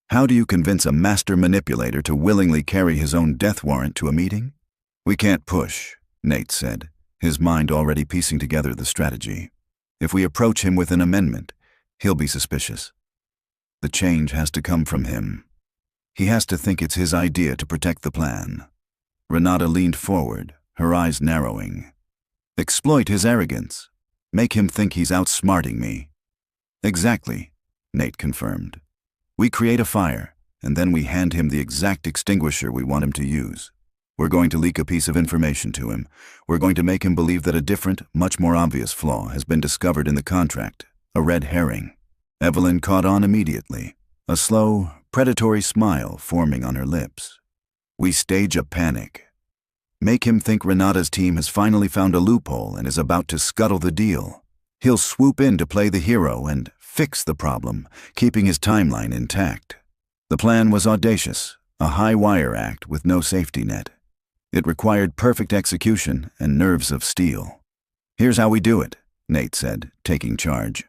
How do you convince a master manipulator to willingly carry his own death warrant to a meeting? "We can't push," Nate said, his mind already piecing together the strategy. "If we approach him with an amendment, he'll be suspicious. The change has to come from him. He has to think it's his idea to protect the plan." Renata leaned forward, her eyes narrowing. "Exploit his arrogance. Make him think he's outsmarting me." "Exactly," Nate confirmed. "We create a fire, and then we hand him the exact extinguisher we want him to use. We're going to leak a piece of information to him. We're going to make him believe that a different, much more obvious flaw has been discovered in the contract, a red herring." Evelyn caught on immediately, a slow, predatory smile forming on her lips. "We stage a panic. Make him think Renata's team has finally found a loophole and is about to scuttle the deal. He'll swoop in to play the hero and fix the problem, keeping his timeline intact." The plan was audacious, a high-wire act with no safety net. It required perfect execution and nerves of steel. "Here's how we do it," Nate said, taking charge.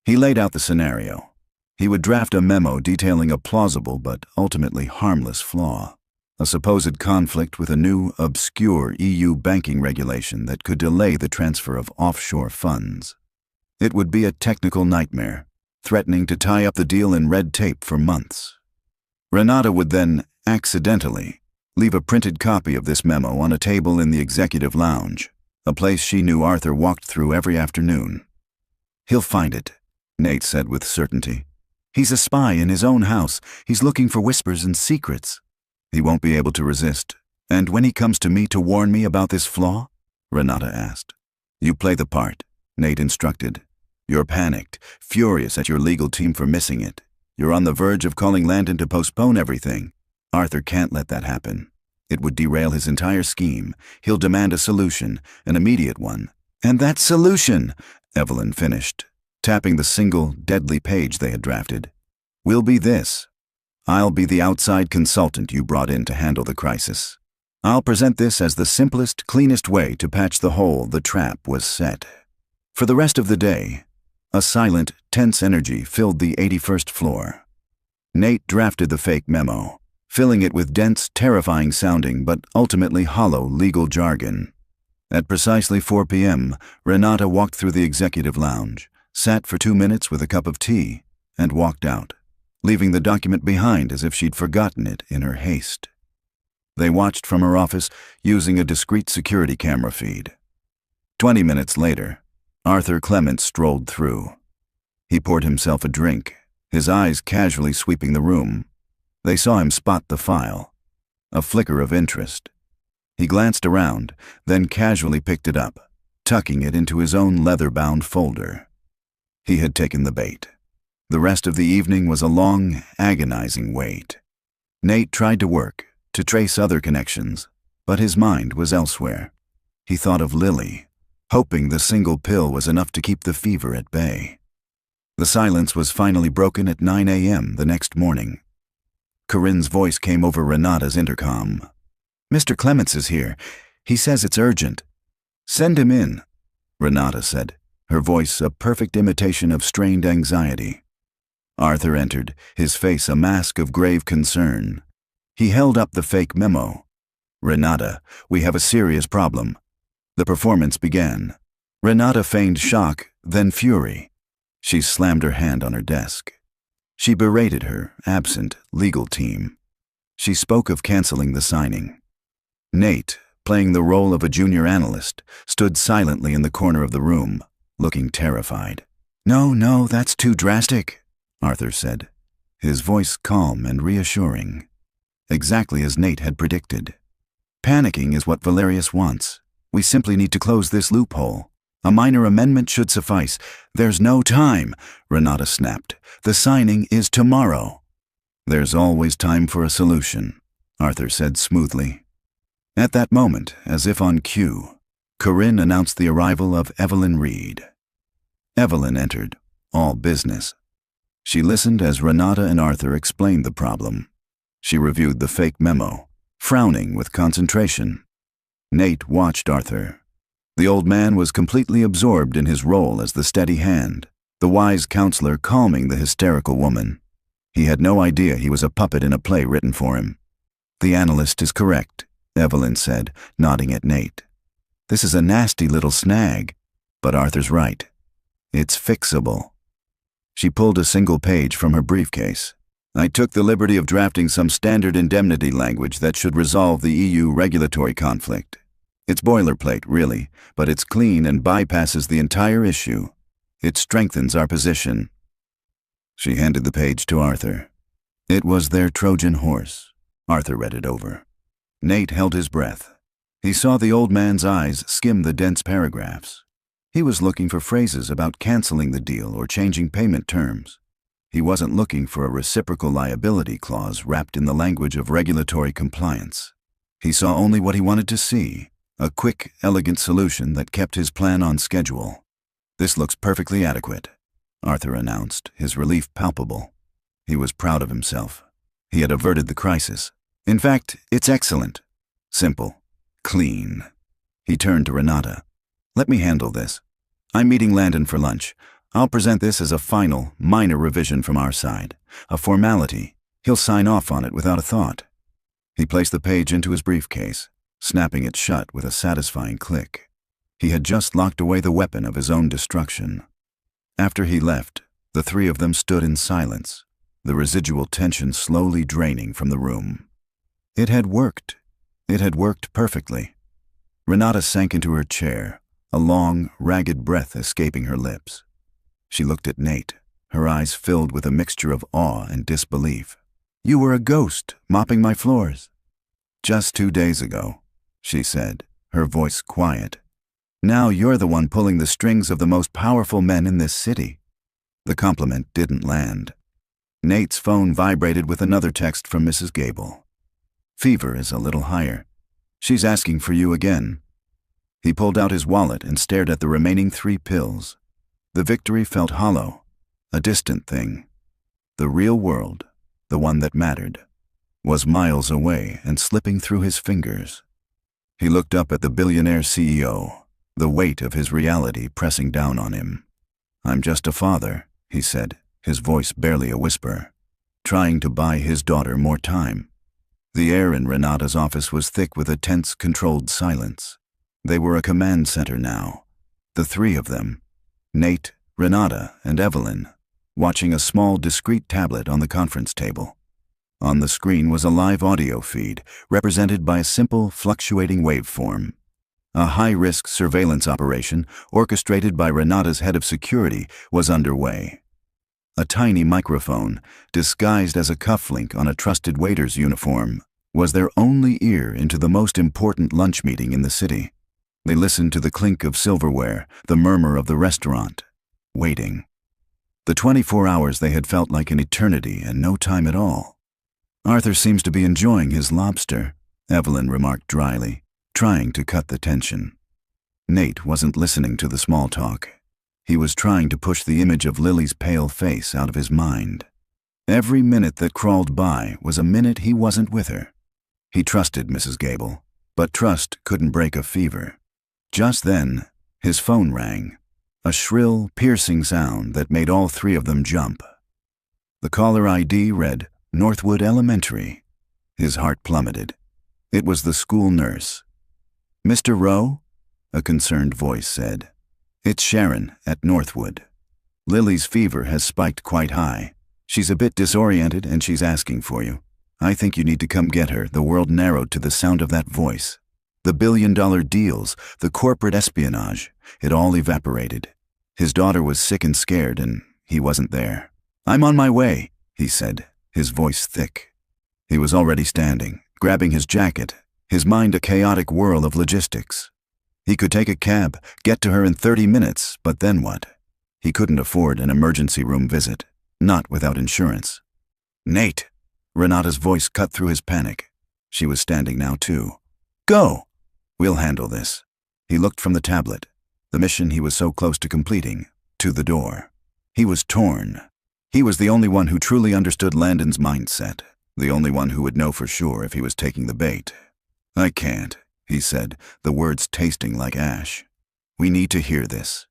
He laid out the scenario. He would draft a memo detailing a plausible but ultimately harmless flaw, a supposed conflict with a new, obscure EU banking regulation that could delay the transfer of offshore funds. It would be a technical nightmare, threatening to tie up the deal in red tape for months. Renata would then, accidentally, leave a printed copy of this memo on a table in the executive lounge, a place she knew Arthur walked through every afternoon. "He'll find it," Nate said with certainty. "He's a spy in his own house. He's looking for whispers and secrets. He won't be able to resist. And when he comes to me to warn me about this flaw?" Renata asked. "You play the part," Nate instructed. "You're panicked, furious at your legal team for missing it. You're on the verge of calling Landon to postpone everything. Arthur can't let that happen. It would derail his entire scheme. He'll demand a solution, an immediate one." "And that solution," Evelyn finished, tapping the single, deadly page they had drafted, "will be this. I'll be the outside consultant you brought in to handle the crisis. I'll present this as the simplest, cleanest way to patch the hole the trap was set." For the rest of the day, a silent, tense energy filled the 81st floor. Nate drafted the fake memo, filling it with dense, terrifying-sounding but ultimately hollow legal jargon. At precisely 4 p.m., Renata walked through the executive lounge, sat for 2 minutes with a cup of tea, and walked out, leaving the document behind as if she'd forgotten it in her haste. They watched from her office using a discreet security camera feed. 20 minutes later, Arthur Clement strolled through. He poured himself a drink, his eyes casually sweeping the room. They saw him spot the file, a flicker of interest. He glanced around, then casually picked it up, tucking it into his own leather-bound folder. He had taken the bait. The rest of the evening was a long, agonizing wait. Nate tried to work, to trace other connections, but his mind was elsewhere. He thought of Lily, hoping the single pill was enough to keep the fever at bay. The silence was finally broken at 9 a.m. the next morning. Corinne's voice came over Renata's intercom. "Mr. Clements is here. He says it's urgent." "Send him in," Renata said, her voice a perfect imitation of strained anxiety. Arthur entered, his face a mask of grave concern. He held up the fake memo. "Renata, we have a serious problem." The performance began. Renata feigned shock, then fury. She slammed her hand on her desk. She berated her absent legal team. She spoke of canceling the signing. Nate, playing the role of a junior analyst, stood silently in the corner of the room, looking terrified. No, that's too drastic," Arthur said, his voice calm and reassuring. Exactly as Nate had predicted. "Panicking is what Valerius wants. We simply need to close this loophole. A minor amendment should suffice." "There's no time," Renata snapped. "The signing is tomorrow." "There's always time for a solution," Arthur said smoothly. At that moment, as if on cue, Corinne announced the arrival of Evelyn Reed. Evelyn entered, all business. She listened as Renata and Arthur explained the problem. She reviewed the fake memo, frowning with concentration. Nate watched Arthur. The old man was completely absorbed in his role as the steady hand, the wise counselor calming the hysterical woman. He had no idea he was a puppet in a play written for him. "The analyst is correct," Evelyn said, nodding at Nate. "This is a nasty little snag, but Arthur's right. It's fixable." She pulled a single page from her briefcase. "I took the liberty of drafting some standard indemnity language that should resolve the EU regulatory conflict. It's boilerplate, really, but it's clean and bypasses the entire issue. It strengthens our position." She handed the page to Arthur. It was their Trojan horse. Arthur read it over. Nate held his breath. He saw the old man's eyes skim the dense paragraphs. He was looking for phrases about canceling the deal or changing payment terms. He wasn't looking for a reciprocal liability clause wrapped in the language of regulatory compliance. He saw only what he wanted to see. A quick, elegant solution that kept his plan on schedule. "This looks perfectly adequate," Arthur announced, his relief palpable. He was proud of himself. He had averted the crisis. "In fact, it's excellent. Simple. Clean." He turned to Renata. "Let me handle this. I'm meeting Landon for lunch. I'll present this as a final, minor revision from our side. A formality. He'll sign off on it without a thought." He placed the page into his briefcase, snapping it shut with a satisfying click. He had just locked away the weapon of his own destruction. After he left, the three of them stood in silence, the residual tension slowly draining from the room. It had worked. It had worked perfectly. Renata sank into her chair, a long, ragged breath escaping her lips. She looked at Nate, her eyes filled with a mixture of awe and disbelief. "You were a ghost, mopping my floors." "Just 2 days ago," she said, her voice quiet. "Now you're the one pulling the strings of the most powerful men in this city." The compliment didn't land. Nate's phone vibrated with another text from Mrs. Gable. "Fever is a little higher. She's asking for you again." He pulled out his wallet and stared at the remaining 3 pills. The victory felt hollow, a distant thing. The real world, the one that mattered, was miles away and slipping through his fingers. He looked up at the billionaire CEO, the weight of his reality pressing down on him. "I'm just a father," he said, his voice barely a whisper, trying to buy his daughter more time. The air in Renata's office was thick with a tense, controlled silence. They were a command center now, the 3 of them, Nate, Renata, and Evelyn, watching a small, discreet tablet on the conference table. On the screen was a live audio feed, represented by a simple, fluctuating waveform. A high-risk surveillance operation, orchestrated by Renata's head of security, was underway. A tiny microphone, disguised as a cufflink on a trusted waiter's uniform, was their only ear into the most important lunch meeting in the city. They listened to the clink of silverware, the murmur of the restaurant, waiting. The 24 hours they had felt like an eternity and no time at all. "Arthur seems to be enjoying his lobster," Evelyn remarked dryly, trying to cut the tension. Nate wasn't listening to the small talk. He was trying to push the image of Lily's pale face out of his mind. Every minute that crawled by was a minute he wasn't with her. He trusted Mrs. Gable, but trust couldn't break a fever. Just then, his phone rang, a shrill, piercing sound that made all three of them jump. The caller ID read, Northwood Elementary. His heart plummeted. It was the school nurse. "Mr. Rowe?" a concerned voice said. "It's Sharon at Northwood. Lily's fever has spiked quite high. She's a bit disoriented and she's asking for you. I think you need to come get her." The world narrowed to the sound of that voice. The billion-dollar deals, the corporate espionage, it all evaporated. His daughter was sick and scared, and he wasn't there. "I'm on my way," he said, his voice thick. He was already standing, grabbing his jacket, his mind a chaotic whirl of logistics. He could take a cab, get to her in 30 minutes, but then what? He couldn't afford an emergency room visit, not without insurance. "Nate!" Renata's voice cut through his panic. She was standing now, too. "Go! We'll handle this." He looked from the tablet, the mission he was so close to completing, to the door. He was torn. He was the only one who truly understood Landon's mindset, the only one who would know for sure if he was taking the bait. "I can't," he said, the words tasting like ash. "We need to hear this."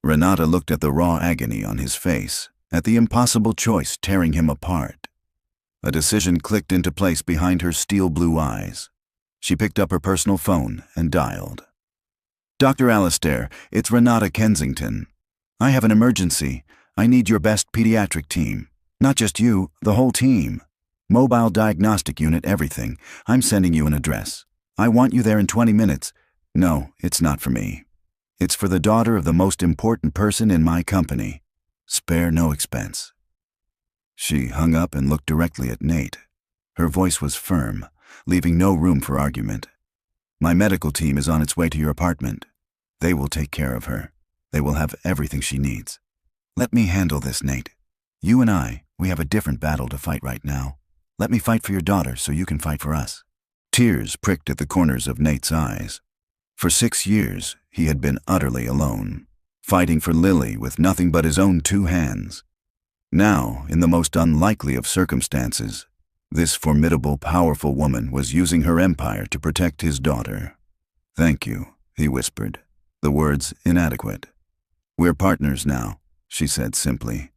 Renata looked at the raw agony on his face, at the impossible choice tearing him apart. A decision clicked into place behind her steel-blue eyes. She picked up her personal phone and dialed. "Dr. Alistair, it's Renata Kensington. I have an emergency. I need your best pediatric team. Not just you, the whole team. Mobile diagnostic unit, everything. I'm sending you an address. I want you there in 20 minutes. No, it's not for me. It's for the daughter of the most important person in my company. Spare no expense." She hung up and looked directly at Nate. Her voice was firm, leaving no room for argument. "My medical team is on its way to your apartment. They will take care of her. They will have everything she needs. Let me handle this, Nate. You and I, we have a different battle to fight right now. Let me fight for your daughter so you can fight for us." Tears pricked at the corners of Nate's eyes. For 6 years, he had been utterly alone, fighting for Lily with nothing but his own 2 hands. Now, in the most unlikely of circumstances, this formidable, powerful woman was using her empire to protect his daughter. "Thank you," he whispered, the words inadequate. "We're partners now," she said simply.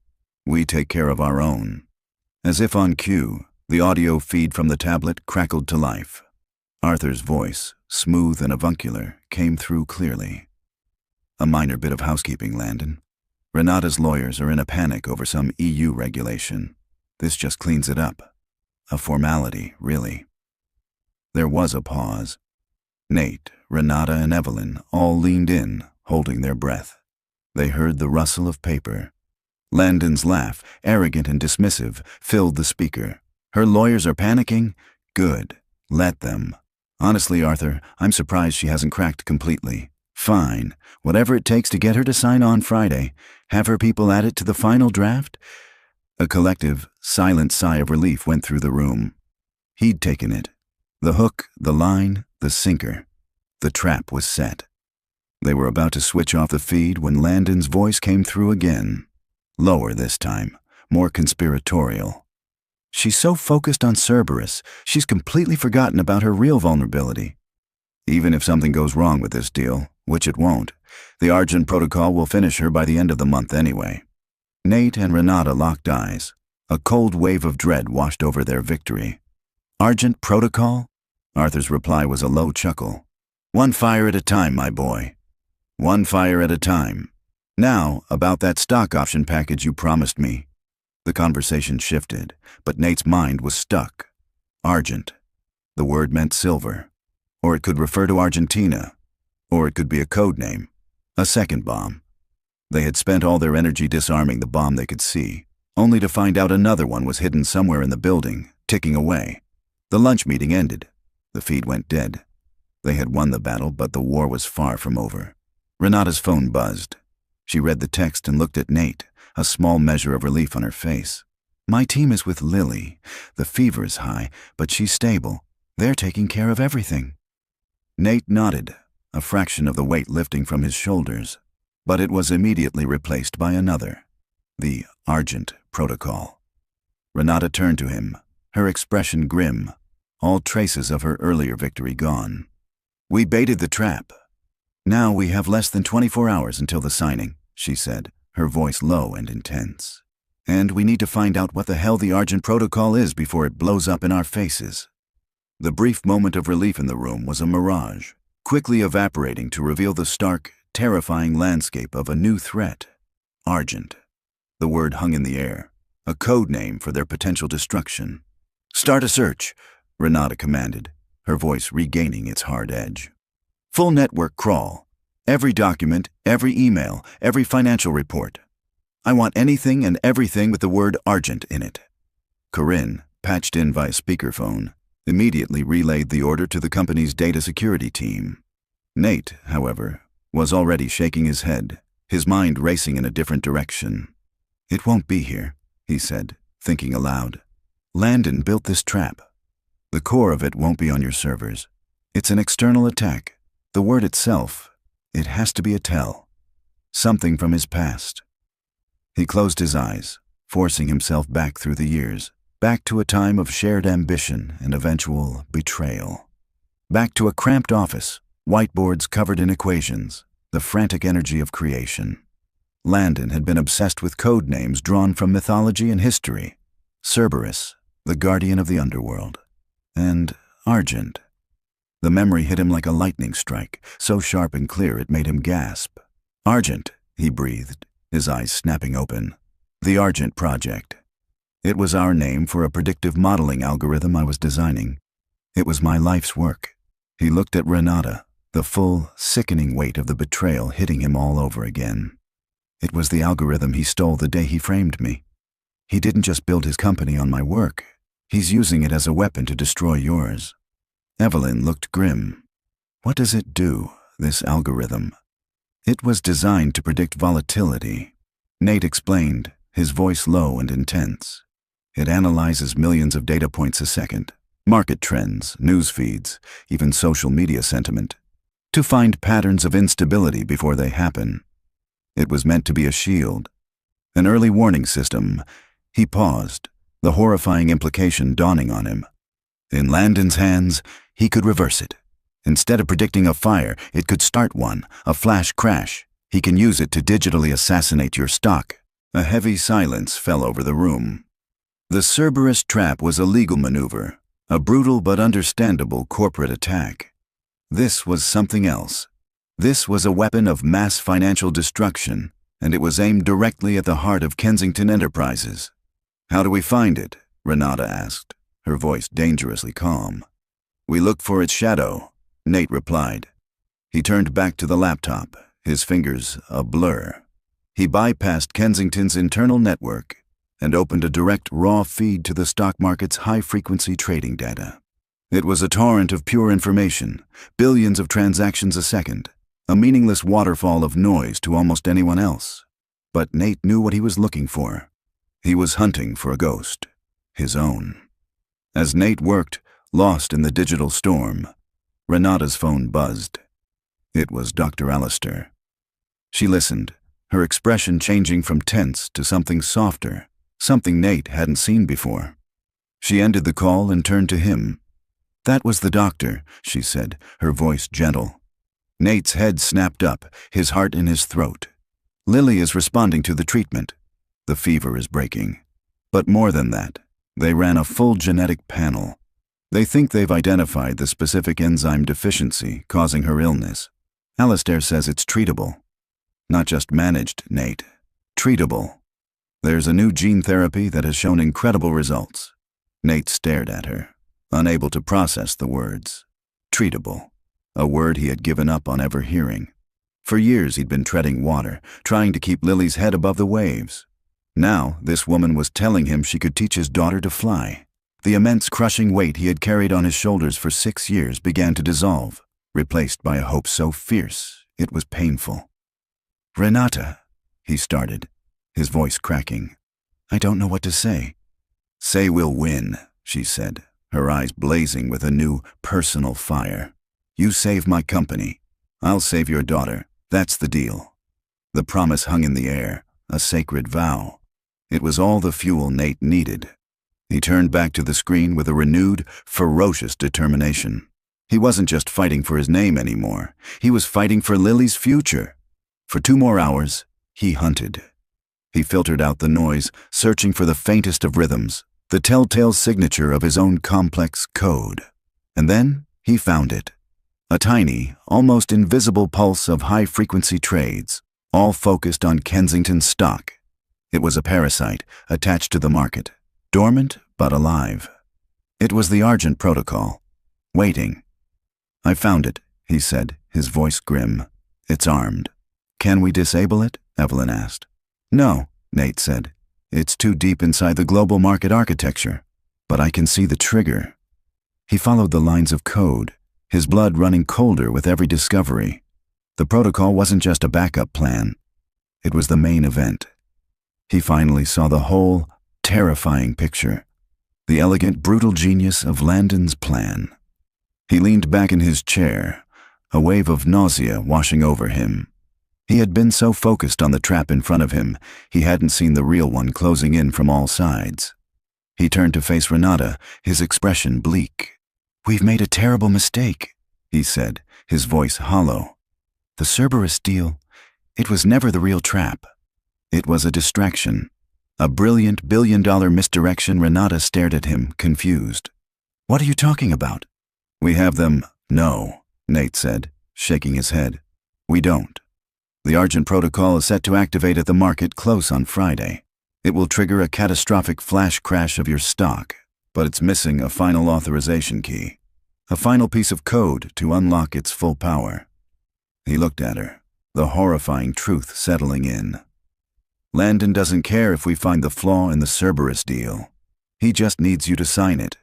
"We take care of our own." As if on cue, the audio feed from the tablet crackled to life. Arthur's voice, smooth and avuncular, came through clearly. "A minor bit of housekeeping, Landon. Renata's lawyers are in a panic over some EU regulation. This just cleans it up. A formality, really." There was a pause. Nate, Renata, and Evelyn all leaned in, holding their breath. They heard the rustle of paper. Landon's laugh, arrogant and dismissive, filled the speaker. "Her lawyers are panicking? Good. Let them. Honestly, Arthur, I'm surprised she hasn't cracked completely. Fine. Whatever it takes to get her to sign on Friday. Have her people add it to the final draft?" A collective, silent sigh of relief went through the room. He'd taken it. The hook, the line, the sinker. The trap was set. They were about to switch off the feed when Landon's voice came through again. Lower this time, more conspiratorial. "She's so focused on Cerberus, she's completely forgotten about her real vulnerability. Even if something goes wrong with this deal, which it won't, the Argent Protocol will finish her by the end of the month anyway." Nate and Renata locked eyes. A cold wave of dread washed over their victory. "Argent Protocol?" Arthur's reply was a low chuckle. "One fire at a time, my boy. One fire at a time. Now, about that stock option package you promised me." The conversation shifted, but Nate's mind was stuck. Argent. The word meant silver. Or it could refer to Argentina. Or it could be a code name. A second bomb. They had spent all their energy disarming the bomb they could see, only to find out another one was hidden somewhere in the building, ticking away. The lunch meeting ended. The feed went dead. They had won the battle, but the war was far from over. Renata's phone buzzed. She read the text and looked at Nate, a small measure of relief on her face. "My team is with Lily. The fever is high, but she's stable. They're taking care of everything." Nate nodded, a fraction of the weight lifting from his shoulders. but it was immediately replaced by another, the Argent Protocol. Renata turned to him, her expression grim, all traces of her earlier victory gone. "We baited the trap. Now we have less than 24 hours until the signing," she said, her voice low and intense. "And we need to find out what the hell the Argent Protocol is before it blows up in our faces." The brief moment of relief in the room was a mirage, quickly evaporating to reveal the stark, terrifying landscape of a new threat. Argent. The word hung in the air, a code name for their potential destruction. "Start a search," Renata commanded, her voice regaining its hard edge. "Full network crawl. Every document, every email, every financial report. I want anything and everything with the word Argent in it." Corinne, patched in via speakerphone, immediately relayed the order to the company's data security team. Nate, however, was already shaking his head, his mind racing in a different direction. "It won't be here," he said, thinking aloud. "Landon built this trap. The core of it won't be on your servers. It's an external attack. The word itself, it has to be a tell. Something from his past." He closed his eyes, forcing himself back through the years, back to a time of shared ambition and eventual betrayal. Back to a cramped office, whiteboards covered in equations, the frantic energy of creation. Landon had been obsessed with code names drawn from mythology and history. Cerberus, the guardian of the underworld, and Argent. The memory hit him like a lightning strike, so sharp and clear it made him gasp. "Argent," he breathed, his eyes snapping open. "The Argent Project. It was our name for a predictive modeling algorithm I was designing. It was my life's work." He looked at Renata, the full, sickening weight of the betrayal hitting him all over again. "It was the algorithm he stole the day he framed me. He didn't just build his company on my work. He's using it as a weapon to destroy yours." Evelyn looked grim. "What does it do, this algorithm?" "It was designed to predict volatility," Nate explained, his voice low and intense. "It analyzes millions of data points a second, market trends, news feeds, even social media sentiment, to find patterns of instability before they happen. It was meant to be a shield, an early warning system." He paused, the horrifying implication dawning on him. In Landon's hands, he could reverse it. Instead of predicting a fire, it could start one, a flash crash. He can use it to digitally assassinate your stock. A heavy silence fell over the room. The Cerberus trap was a legal maneuver, a brutal but understandable corporate attack. This was something else. This was a weapon of mass financial destruction, and it was aimed directly at the heart of Kensington Enterprises. "How do we find it?" Renata asked, her voice dangerously calm. "We look for its shadow," Nate replied. He turned back to the laptop, his fingers a blur. He bypassed Kensington's internal network and opened a direct raw feed to the stock market's high-frequency trading data. It was a torrent of pure information, billions of transactions a second, a meaningless waterfall of noise to almost anyone else. But Nate knew what he was looking for. He was hunting for a ghost, his own. As Nate worked, lost in the digital storm, Renata's phone buzzed. It was Dr. Alistair. She listened, her expression changing from tense to something softer, something Nate hadn't seen before. She ended the call and turned to him. "That was the doctor," she said, her voice gentle. Nate's head snapped up, his heart in his throat. "Lily is responding to the treatment. The fever is breaking. But more than that, they ran a full genetic panel. They think they've identified the specific enzyme deficiency causing her illness. Alistair says it's treatable. Not just managed, Nate. Treatable. There's a new gene therapy that has shown incredible results." Nate stared at her, unable to process the words. Treatable. A word he had given up on ever hearing. For years he'd been treading water, trying to keep Lily's head above the waves. Now this woman was telling him she could teach his daughter to fly. The immense crushing weight he had carried on his shoulders for 6 years began to dissolve, replaced by a hope so fierce it was painful. "Renata," he started, his voice cracking. "I don't know what to say." "Say we'll win," she said, her eyes blazing with a new, personal fire. "You save my company. I'll save your daughter. That's the deal." The promise hung in the air, a sacred vow. It was all the fuel Nate needed. He turned back to the screen with a renewed, ferocious determination. He wasn't just fighting for his name anymore. He was fighting for Lily's future. For 2 more hours, he hunted. He filtered out the noise, searching for the faintest of rhythms, the telltale signature of his own complex code. And then he found it. A tiny, almost invisible pulse of high-frequency trades, all focused on Kensington stock. It was a parasite attached to the market, dormant but alive. It was the Argent Protocol, waiting. "I found it," he said, his voice grim. "It's armed." "Can we disable it?" Evelyn asked. "No," Nate said. "It's too deep inside the global market architecture. But I can see the trigger." He followed the lines of code, his blood running colder with every discovery. The protocol wasn't just a backup plan. It was the main event. He finally saw the whole, terrifying picture. The elegant, brutal genius of Landon's plan. He leaned back in his chair, a wave of nausea washing over him. He had been so focused on the trap in front of him, he hadn't seen the real one closing in from all sides. He turned to face Renata, his expression bleak. "We've made a terrible mistake," he said, his voice hollow. "The Cerberus deal, it was never the real trap. It was a distraction. A brilliant billion-dollar misdirection." Renata stared at him, confused. "What are you talking about?" "We have them." "No," Nate said, shaking his head. "We don't. The Argent Protocol is set to activate at the market close on Friday. It will trigger a catastrophic flash crash of your stock, but it's missing a final authorization key, a final piece of code to unlock its full power." He looked at her, the horrifying truth settling in. "Landon doesn't care if we find the flaw in the Cerberus deal. He just needs you to sign it.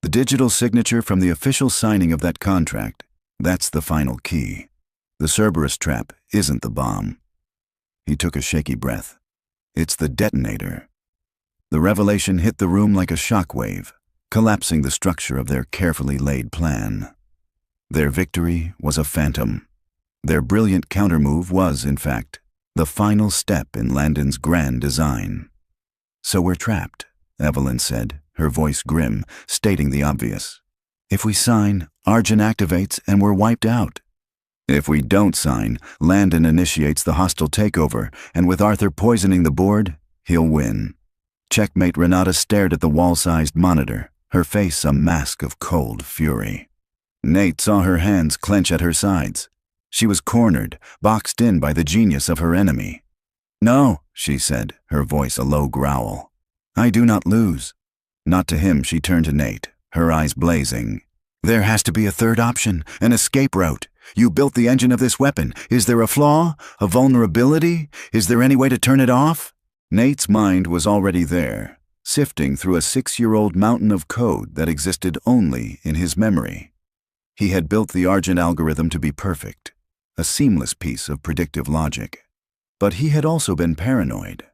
The digital signature from the official signing of that contract, that's the final key. The Cerberus trap isn't the bomb." He took a shaky breath. "It's the detonator." The revelation hit the room like a shockwave, collapsing the structure of their carefully laid plan. Their victory was a phantom. Their brilliant countermove was, in fact, the final step in Landon's grand design. "So we're trapped," Evelyn said, her voice grim, stating the obvious. "If we sign, Argent activates and we're wiped out. If we don't sign, Landon initiates the hostile takeover, and with Arthur poisoning the board, he'll win." Checkmate. Renata stared at the wall-sized monitor, her face a mask of cold fury. Nate saw her hands clench at her sides. She was cornered, boxed in by the genius of her enemy. "No," she said, her voice a low growl. "I do not lose." Not to him, she turned to Nate, her eyes blazing. "There has to be a third option, an escape route. You built the engine of this weapon. Is there a flaw? A vulnerability? Is there any way to turn it off?" Nate's mind was already there, sifting through a 6-year-old mountain of code that existed only in his memory. He had built the Argent algorithm to be perfect, a seamless piece of predictive logic. But he had also been paranoid.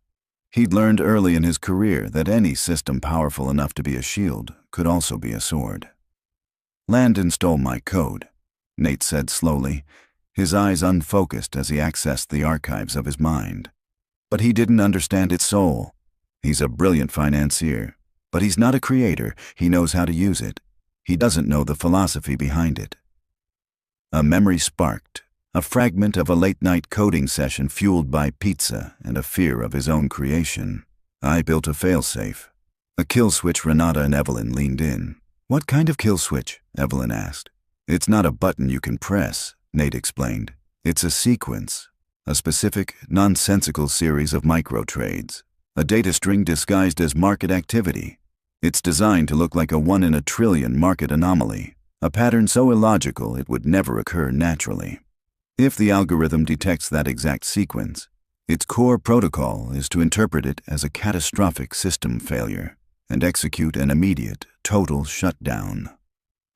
He'd learned early in his career that any system powerful enough to be a shield could also be a sword. "Landon stole my code," Nate said slowly, his eyes unfocused as he accessed the archives of his mind. "But he didn't understand its soul. He's a brilliant financier, but he's not a creator. He knows how to use it. He doesn't know the philosophy behind it." A memory sparked, a fragment of a late-night coding session fueled by pizza and a fear of his own creation. "I built a failsafe. A kill switch." Renata and Evelyn leaned in. "What kind of kill switch?" Evelyn asked. "It's not a button you can press," Nate explained. "It's a sequence, a specific, nonsensical series of micro-trades, a data string disguised as market activity. It's designed to look like a 1 in a trillion market anomaly, a pattern so illogical it would never occur naturally. If the algorithm detects that exact sequence, its core protocol is to interpret it as a catastrophic system failure and execute an immediate, total shutdown."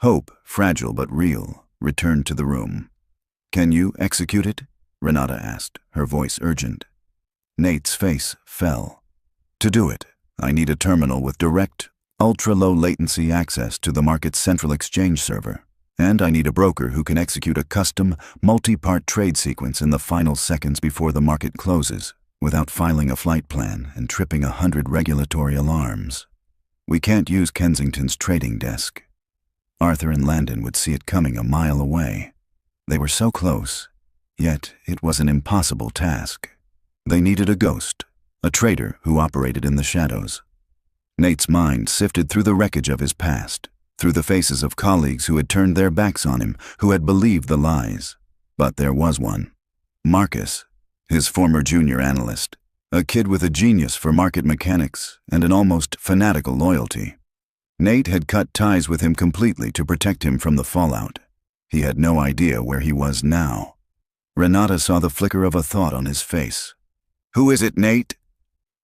Hope, fragile but real, returned to the room. "Can you execute it?" Renata asked, her voice urgent. Nate's face fell. "To do it, I need a terminal with direct, ultra-low latency access to the market's central exchange server. And I need a broker who can execute a custom, multi-part trade sequence in the final seconds before the market closes, without filing a flight plan and tripping 100 regulatory alarms. We can't use Kensington's trading desk. Arthur and Landon would see it coming a mile away. They were so close, yet it was an impossible task. They needed a ghost, a traitor who operated in the shadows. Nate's mind sifted through the wreckage of his past, through the faces of colleagues who had turned their backs on him, who had believed the lies. But there was one. Marcus, his former junior analyst, a kid with a genius for market mechanics and an almost fanatical loyalty. Nate had cut ties with him completely to protect him from the fallout. He had no idea where he was now. Renata saw the flicker of a thought on his face. "Who is it, Nate?"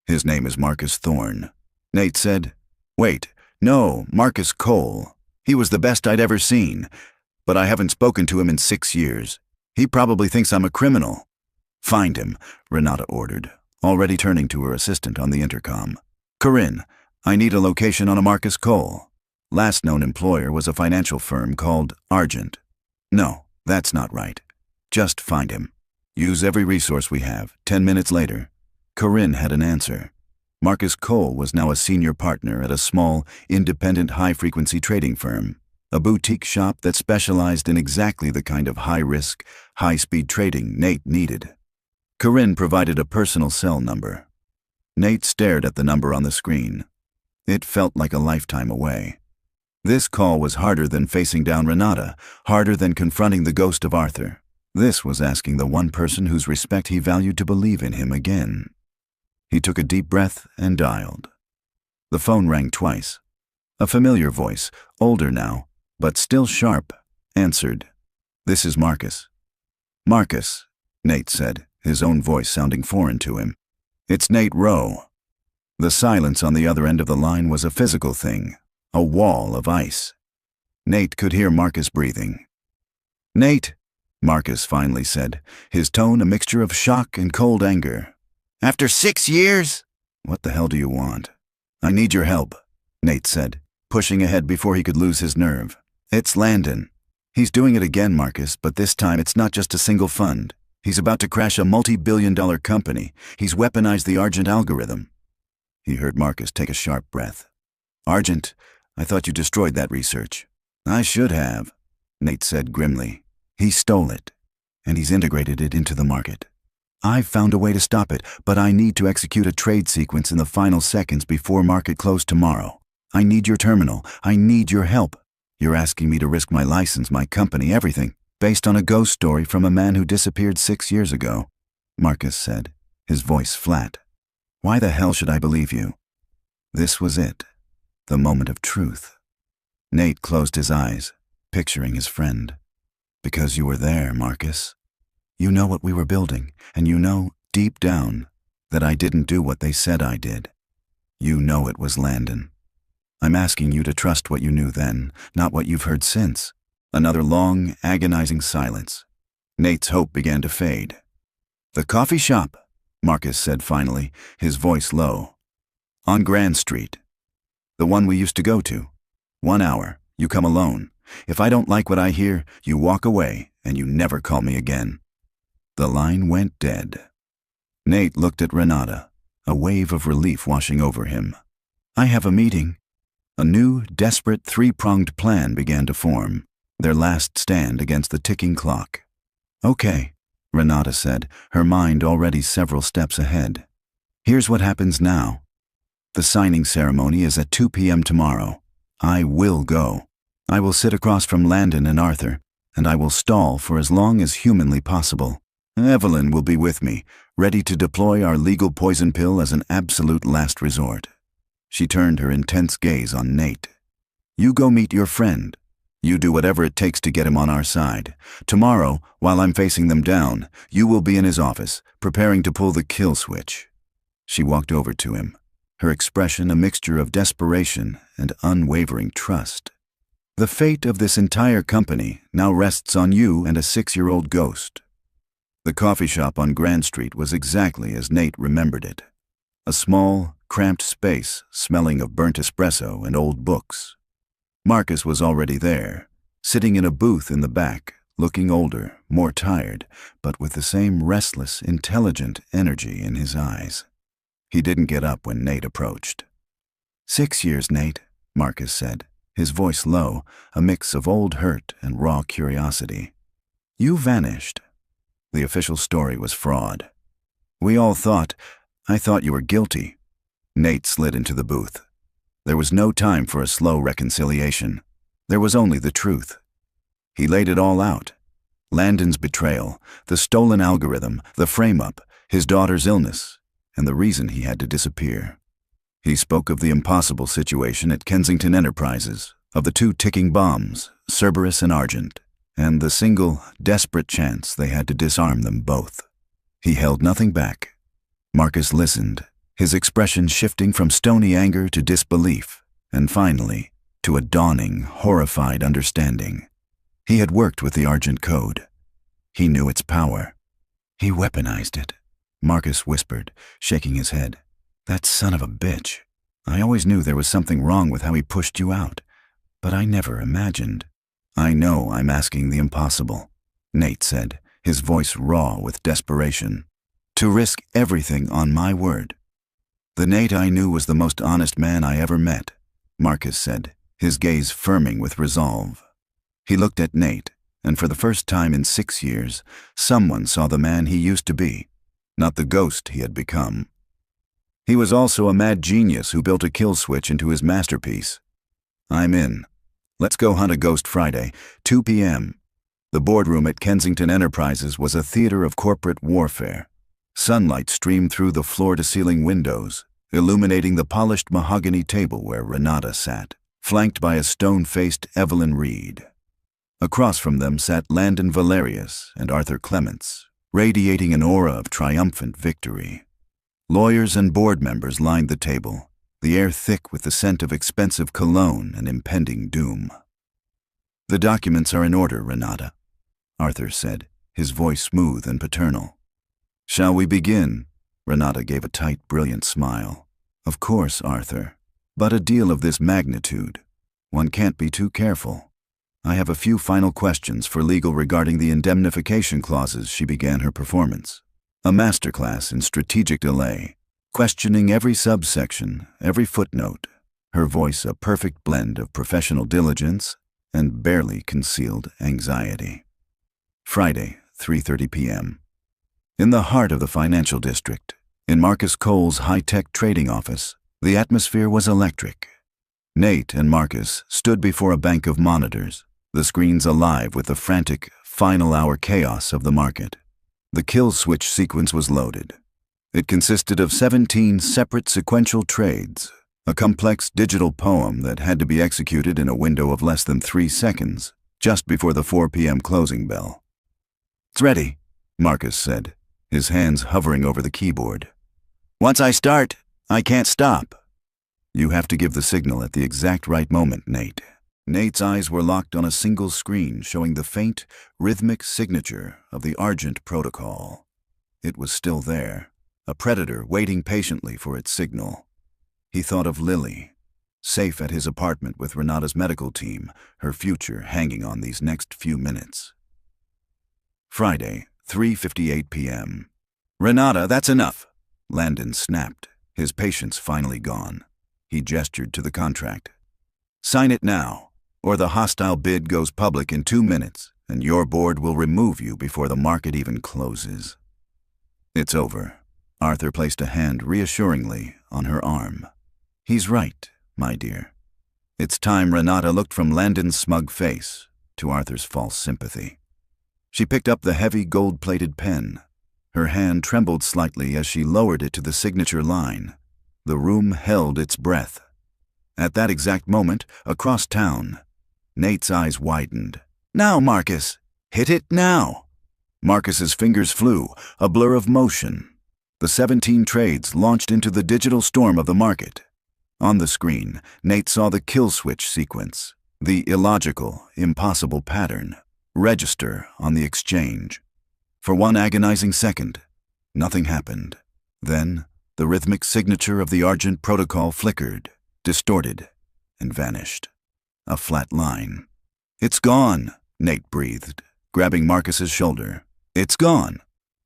"His name is Marcus Thorne." Nate said, "Wait, no, Marcus Cole. He was the best I'd ever seen, but I haven't spoken to him in 6 years. He probably thinks I'm a criminal." "Find him," Renata ordered, already turning to her assistant on the intercom. "Corinne, I need a location on a Marcus Cole. Last known employer was a financial firm called Argent." "No, that's not right. Just find him. Use every resource we have." 10 minutes later, Corinne had an answer. Marcus Cole was now a senior partner at a small, independent high-frequency trading firm, a boutique shop that specialized in exactly the kind of high-risk, high-speed trading Nate needed. Corinne provided a personal cell number. Nate stared at the number on the screen. It felt like a lifetime away. This call was harder than facing down Renata, harder than confronting the ghost of Arthur. This was asking the one person whose respect he valued to believe in him again. He took a deep breath and dialed. The phone rang twice. A familiar voice, older now, but still sharp, answered. "This is Marcus." "Marcus," Nate said, his own voice sounding foreign to him. "It's Nate Rowe." The silence on the other end of the line was a physical thing, a wall of ice. Nate could hear Marcus breathing. "Nate," Marcus finally said, his tone a mixture of shock and cold anger. "After 6 years?" "What the hell do you want?" "I need your help," Nate said, pushing ahead before he could lose his nerve. "It's Landon. He's doing it again, Marcus, but this time it's not just a single fund. He's about to crash a multi-billion-dollar company. He's weaponized the Argent algorithm." He heard Marcus take a sharp breath. "Argent? I thought you destroyed that research." "I should have," Nate said grimly. "He stole it, and he's integrated it into the market. I've found a way to stop it, but I need to execute a trade sequence in the final seconds before market close tomorrow. I need your terminal. I need your help. You're asking me to risk my license, my company, everything, based on a ghost story from a man who disappeared 6 years ago," Marcus said, his voice flat. "Why the hell should I believe you?" This was it, the moment of truth. Nate closed his eyes, picturing his friend. "Because you were there, Marcus. You know what we were building, and you know, deep down, that I didn't do what they said I did. You know it was Landon. I'm asking you to trust what you knew then, not what you've heard since." Another long, agonizing silence. Nate's hope began to fade. "The coffee shop," Marcus said finally, his voice low. "On Grand Street. The one we used to go to. 1 hour, you come alone. If I don't like what I hear, you walk away, and you never call me again." The line went dead. Nate looked at Renata, a wave of relief washing over him. "I have a meeting." A new, desperate, three-pronged plan began to form, their last stand against the ticking clock. "Okay," Renata said, her mind already several steps ahead. "Here's what happens now. The signing ceremony is at 2 p.m. tomorrow. I will go. I will sit across from Landon and Arthur, and I will stall for as long as humanly possible. Evelyn will be with me, ready to deploy our legal poison pill as an absolute last resort." She turned her intense gaze on Nate. "You go meet your friend. You do whatever it takes to get him on our side. Tomorrow, while I'm facing them down, you will be in his office, preparing to pull the kill switch." She walked over to him, her expression a mixture of desperation and unwavering trust. "The fate of this entire company now rests on you and a 6-year-old ghost." The coffee shop on Grand Street was exactly as Nate remembered it. A small, cramped space smelling of burnt espresso and old books. Marcus was already there, sitting in a booth in the back, looking older, more tired, but with the same restless, intelligent energy in his eyes. He didn't get up when Nate approached. 6 years, Nate, Marcus said, his voice low, a mix of old hurt and raw curiosity. You vanished. The official story was fraud. I thought you were guilty. Nate slid into the booth. There was no time for a slow reconciliation. There was only the truth. He laid it all out. Landon's betrayal, the stolen algorithm, the frame-up, his daughter's illness, and the reason he had to disappear. He spoke of the impossible situation at Kensington Enterprises, of the 2 ticking bombs, Cerberus and Argent, and the single, desperate chance they had to disarm them both. He held nothing back. Marcus listened, his expression shifting from stony anger to disbelief, and finally, to a dawning, horrified understanding. He had worked with the Argent Code. He knew its power. He weaponized it, Marcus whispered, shaking his head. That son of a bitch. I always knew there was something wrong with how he pushed you out, but I never imagined. I know I'm asking the impossible, Nate said, his voice raw with desperation. To risk everything on my word. The Nate I knew was the most honest man I ever met, Marcus said, his gaze firming with resolve. He looked at Nate, and for the first time in 6 years, someone saw the man he used to be, not the ghost he had become. He was also a mad genius who built a kill switch into his masterpiece. I'm in. Let's go hunt a ghost Friday, 2 p.m. The boardroom at Kensington Enterprises was a theater of corporate warfare. Sunlight streamed through the floor-to-ceiling windows, illuminating the polished mahogany table where Renata sat, flanked by a stone-faced Evelyn Reed. Across from them sat Landon Valerius and Arthur Clements, radiating an aura of triumphant victory. Lawyers and board members lined the table, the air thick with the scent of expensive cologne and impending doom. The documents are in order, Renata, Arthur said, his voice smooth and paternal. Shall we begin? Renata gave a tight, brilliant smile. Of course, Arthur. But a deal of this magnitude. One can't be too careful. I have a few final questions for legal regarding the indemnification clauses. She began her performance. A masterclass in strategic delay, questioning every subsection, every footnote, her voice a perfect blend of professional diligence and barely concealed anxiety. Friday, 3:30 p.m. In the heart of the financial district, in Marcus Cole's high-tech trading office, the atmosphere was electric. Nate and Marcus stood before a bank of monitors, the screens alive with the frantic, final-hour chaos of the market. The kill switch sequence was loaded. It consisted of 17 separate sequential trades, a complex digital poem that had to be executed in a window of less than 3 seconds, just before the 4 p.m. closing bell. It's ready, Marcus said, his hands hovering over the keyboard. Once I start, I can't stop. You have to give the signal at the exact right moment, Nate. Nate's eyes were locked on a single screen showing the faint, rhythmic signature of the Argent protocol. It was still there, a predator waiting patiently for its signal. He thought of Lily, safe at his apartment with Renata's medical team, her future hanging on these next few minutes. Friday, 3:58 p.m. Renata, that's enough, Landon snapped, his patience finally gone. He gestured to the contract. Sign it now, or the hostile bid goes public in 2 minutes, and your board will remove you before the market even closes. It's over. Arthur placed a hand reassuringly on her arm. He's right, my dear. It's time. Renata looked from Landon's smug face to Arthur's false sympathy. She picked up the heavy gold-plated pen. Her hand trembled slightly as she lowered it to the signature line. The room held its breath. At that exact moment, across town, Nate's eyes widened. Now, Marcus! Hit it now! Marcus's fingers flew, a blur of motion. The 17 trades launched into the digital storm of the market. On the screen, Nate saw the kill switch sequence, the illogical, impossible pattern, register on the exchange. For one agonizing second, nothing happened. Then, the rhythmic signature of the Argent protocol flickered, distorted, and vanished. A flat line. "It's gone," Nate breathed, grabbing Marcus's shoulder. "It's gone."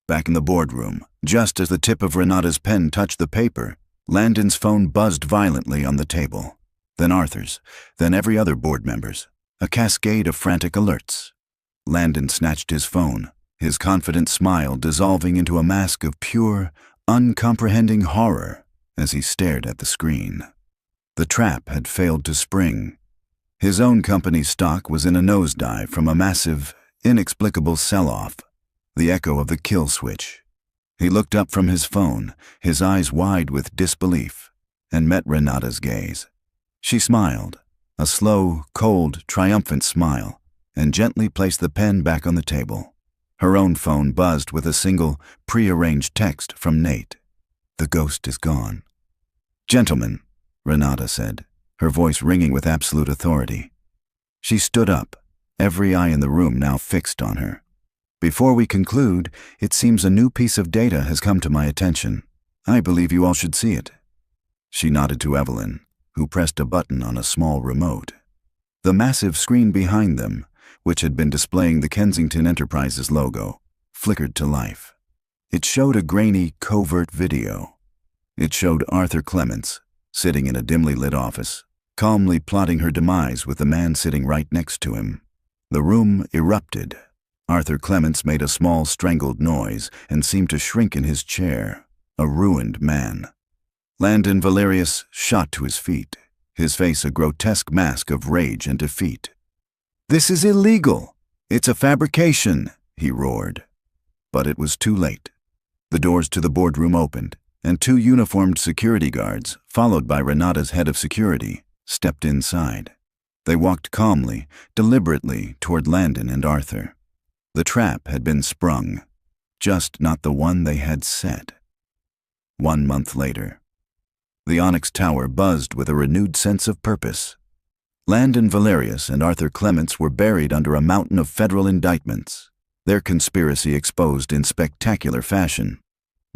Back in the boardroom, just as the tip of Renata's pen touched the paper, Landon's phone buzzed violently on the table. Then Arthur's, then every other board member's. A cascade of frantic alerts. Landon snatched his phone, his confident smile dissolving into a mask of pure, uncomprehending horror as he stared at the screen. The trap had failed to spring. His own company's stock was in a nosedive from a massive, inexplicable sell-off, the echo of the kill switch. He looked up from his phone, his eyes wide with disbelief, and met Renata's gaze. She smiled, a slow, cold, triumphant smile, and gently placed the pen back on the table. Her own phone buzzed with a single, pre-arranged text from Nate. "The ghost is gone." "Gentlemen," Renata said, her voice ringing with absolute authority. She stood up, every eye in the room now fixed on her. "Before we conclude, it seems a new piece of data has come to my attention. I believe you all should see it." She nodded to Evelyn, who pressed a button on a small remote. The massive screen behind them, which had been displaying the Kensington Enterprises logo, flickered to life. It showed a grainy, covert video. It showed Arthur Clements, sitting in a dimly lit office, calmly plotting her demise with the man sitting right next to him. The room erupted. Arthur Clements made a small, strangled noise and seemed to shrink in his chair, a ruined man. Landon Valerius shot to his feet, his face a grotesque mask of rage and defeat. "This is illegal! It's a fabrication!" he roared. But it was too late. The doors to the boardroom opened, and two uniformed security guards, followed by Renata's head of security, stepped inside. They walked calmly, deliberately toward Landon and Arthur. The trap had been sprung, just not the one they had set. 1 month later, the Onyx Tower buzzed with a renewed sense of purpose. Landon Valerius and Arthur Clements were buried under a mountain of federal indictments, their conspiracy exposed in spectacular fashion.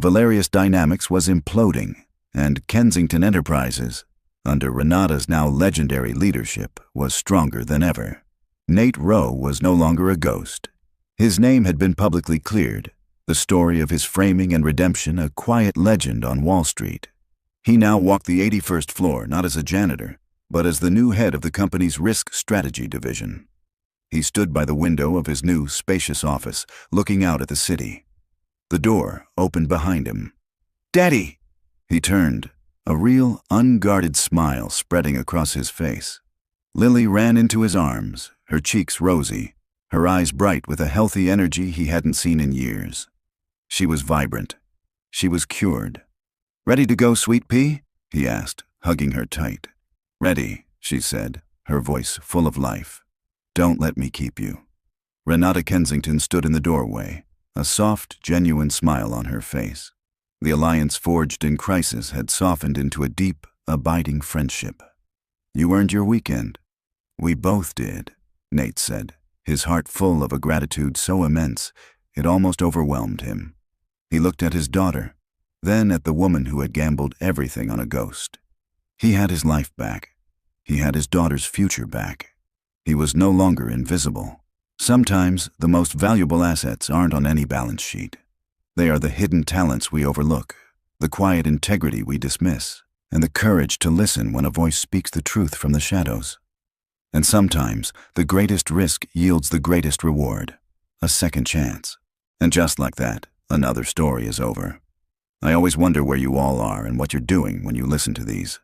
Valerius Dynamics was imploding, and Kensington Enterprises, under Renata's now legendary leadership, was stronger than ever. Nate Rowe was no longer a ghost. His name had been publicly cleared, the story of his framing and redemption a quiet legend on Wall Street. He now walked the 81st floor not as a janitor, but as the new head of the company's risk strategy division. He stood by the window of his new, spacious office, looking out at the city. The door opened behind him. "Daddy!" He turned, a real, unguarded smile spreading across his face. Lily ran into his arms, her cheeks rosy, her eyes bright with a healthy energy he hadn't seen in years. She was vibrant. She was cured. "Ready to go, sweet pea?" he asked, hugging her tight. "Ready," she said, her voice full of life. "Don't let me keep you." Renata Kensington stood in the doorway, a soft, genuine smile on her face. The alliance forged in crisis had softened into a deep, abiding friendship. "You earned your weekend." "We both did," Nate said, his heart full of a gratitude so immense it almost overwhelmed him. He looked at his daughter, then at the woman who had gambled everything on a ghost. He had his life back. He had his daughter's future back. He was no longer invisible. Sometimes the most valuable assets aren't on any balance sheet. They are the hidden talents we overlook, the quiet integrity we dismiss, and the courage to listen when a voice speaks the truth from the shadows. And sometimes the greatest risk yields the greatest reward, a second chance. And just like that, another story is over. I always wonder where you all are and what you're doing when you listen to these.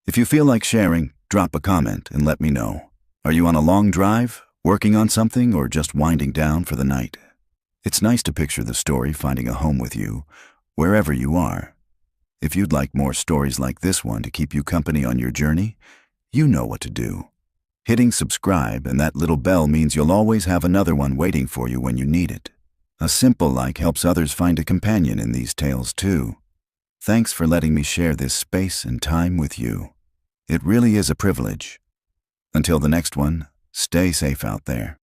If you feel like sharing, drop a comment and let me know. Are you on a long drive, working on something, or just winding down for the night? It's nice to picture the story finding a home with you, wherever you are. If you'd like more stories like this one to keep you company on your journey, you know what to do. Hitting subscribe and that little bell means you'll always have another one waiting for you when you need it. A simple like helps others find a companion in these tales too. Thanks for letting me share this space and time with you. It really is a privilege. Until the next one, stay safe out there.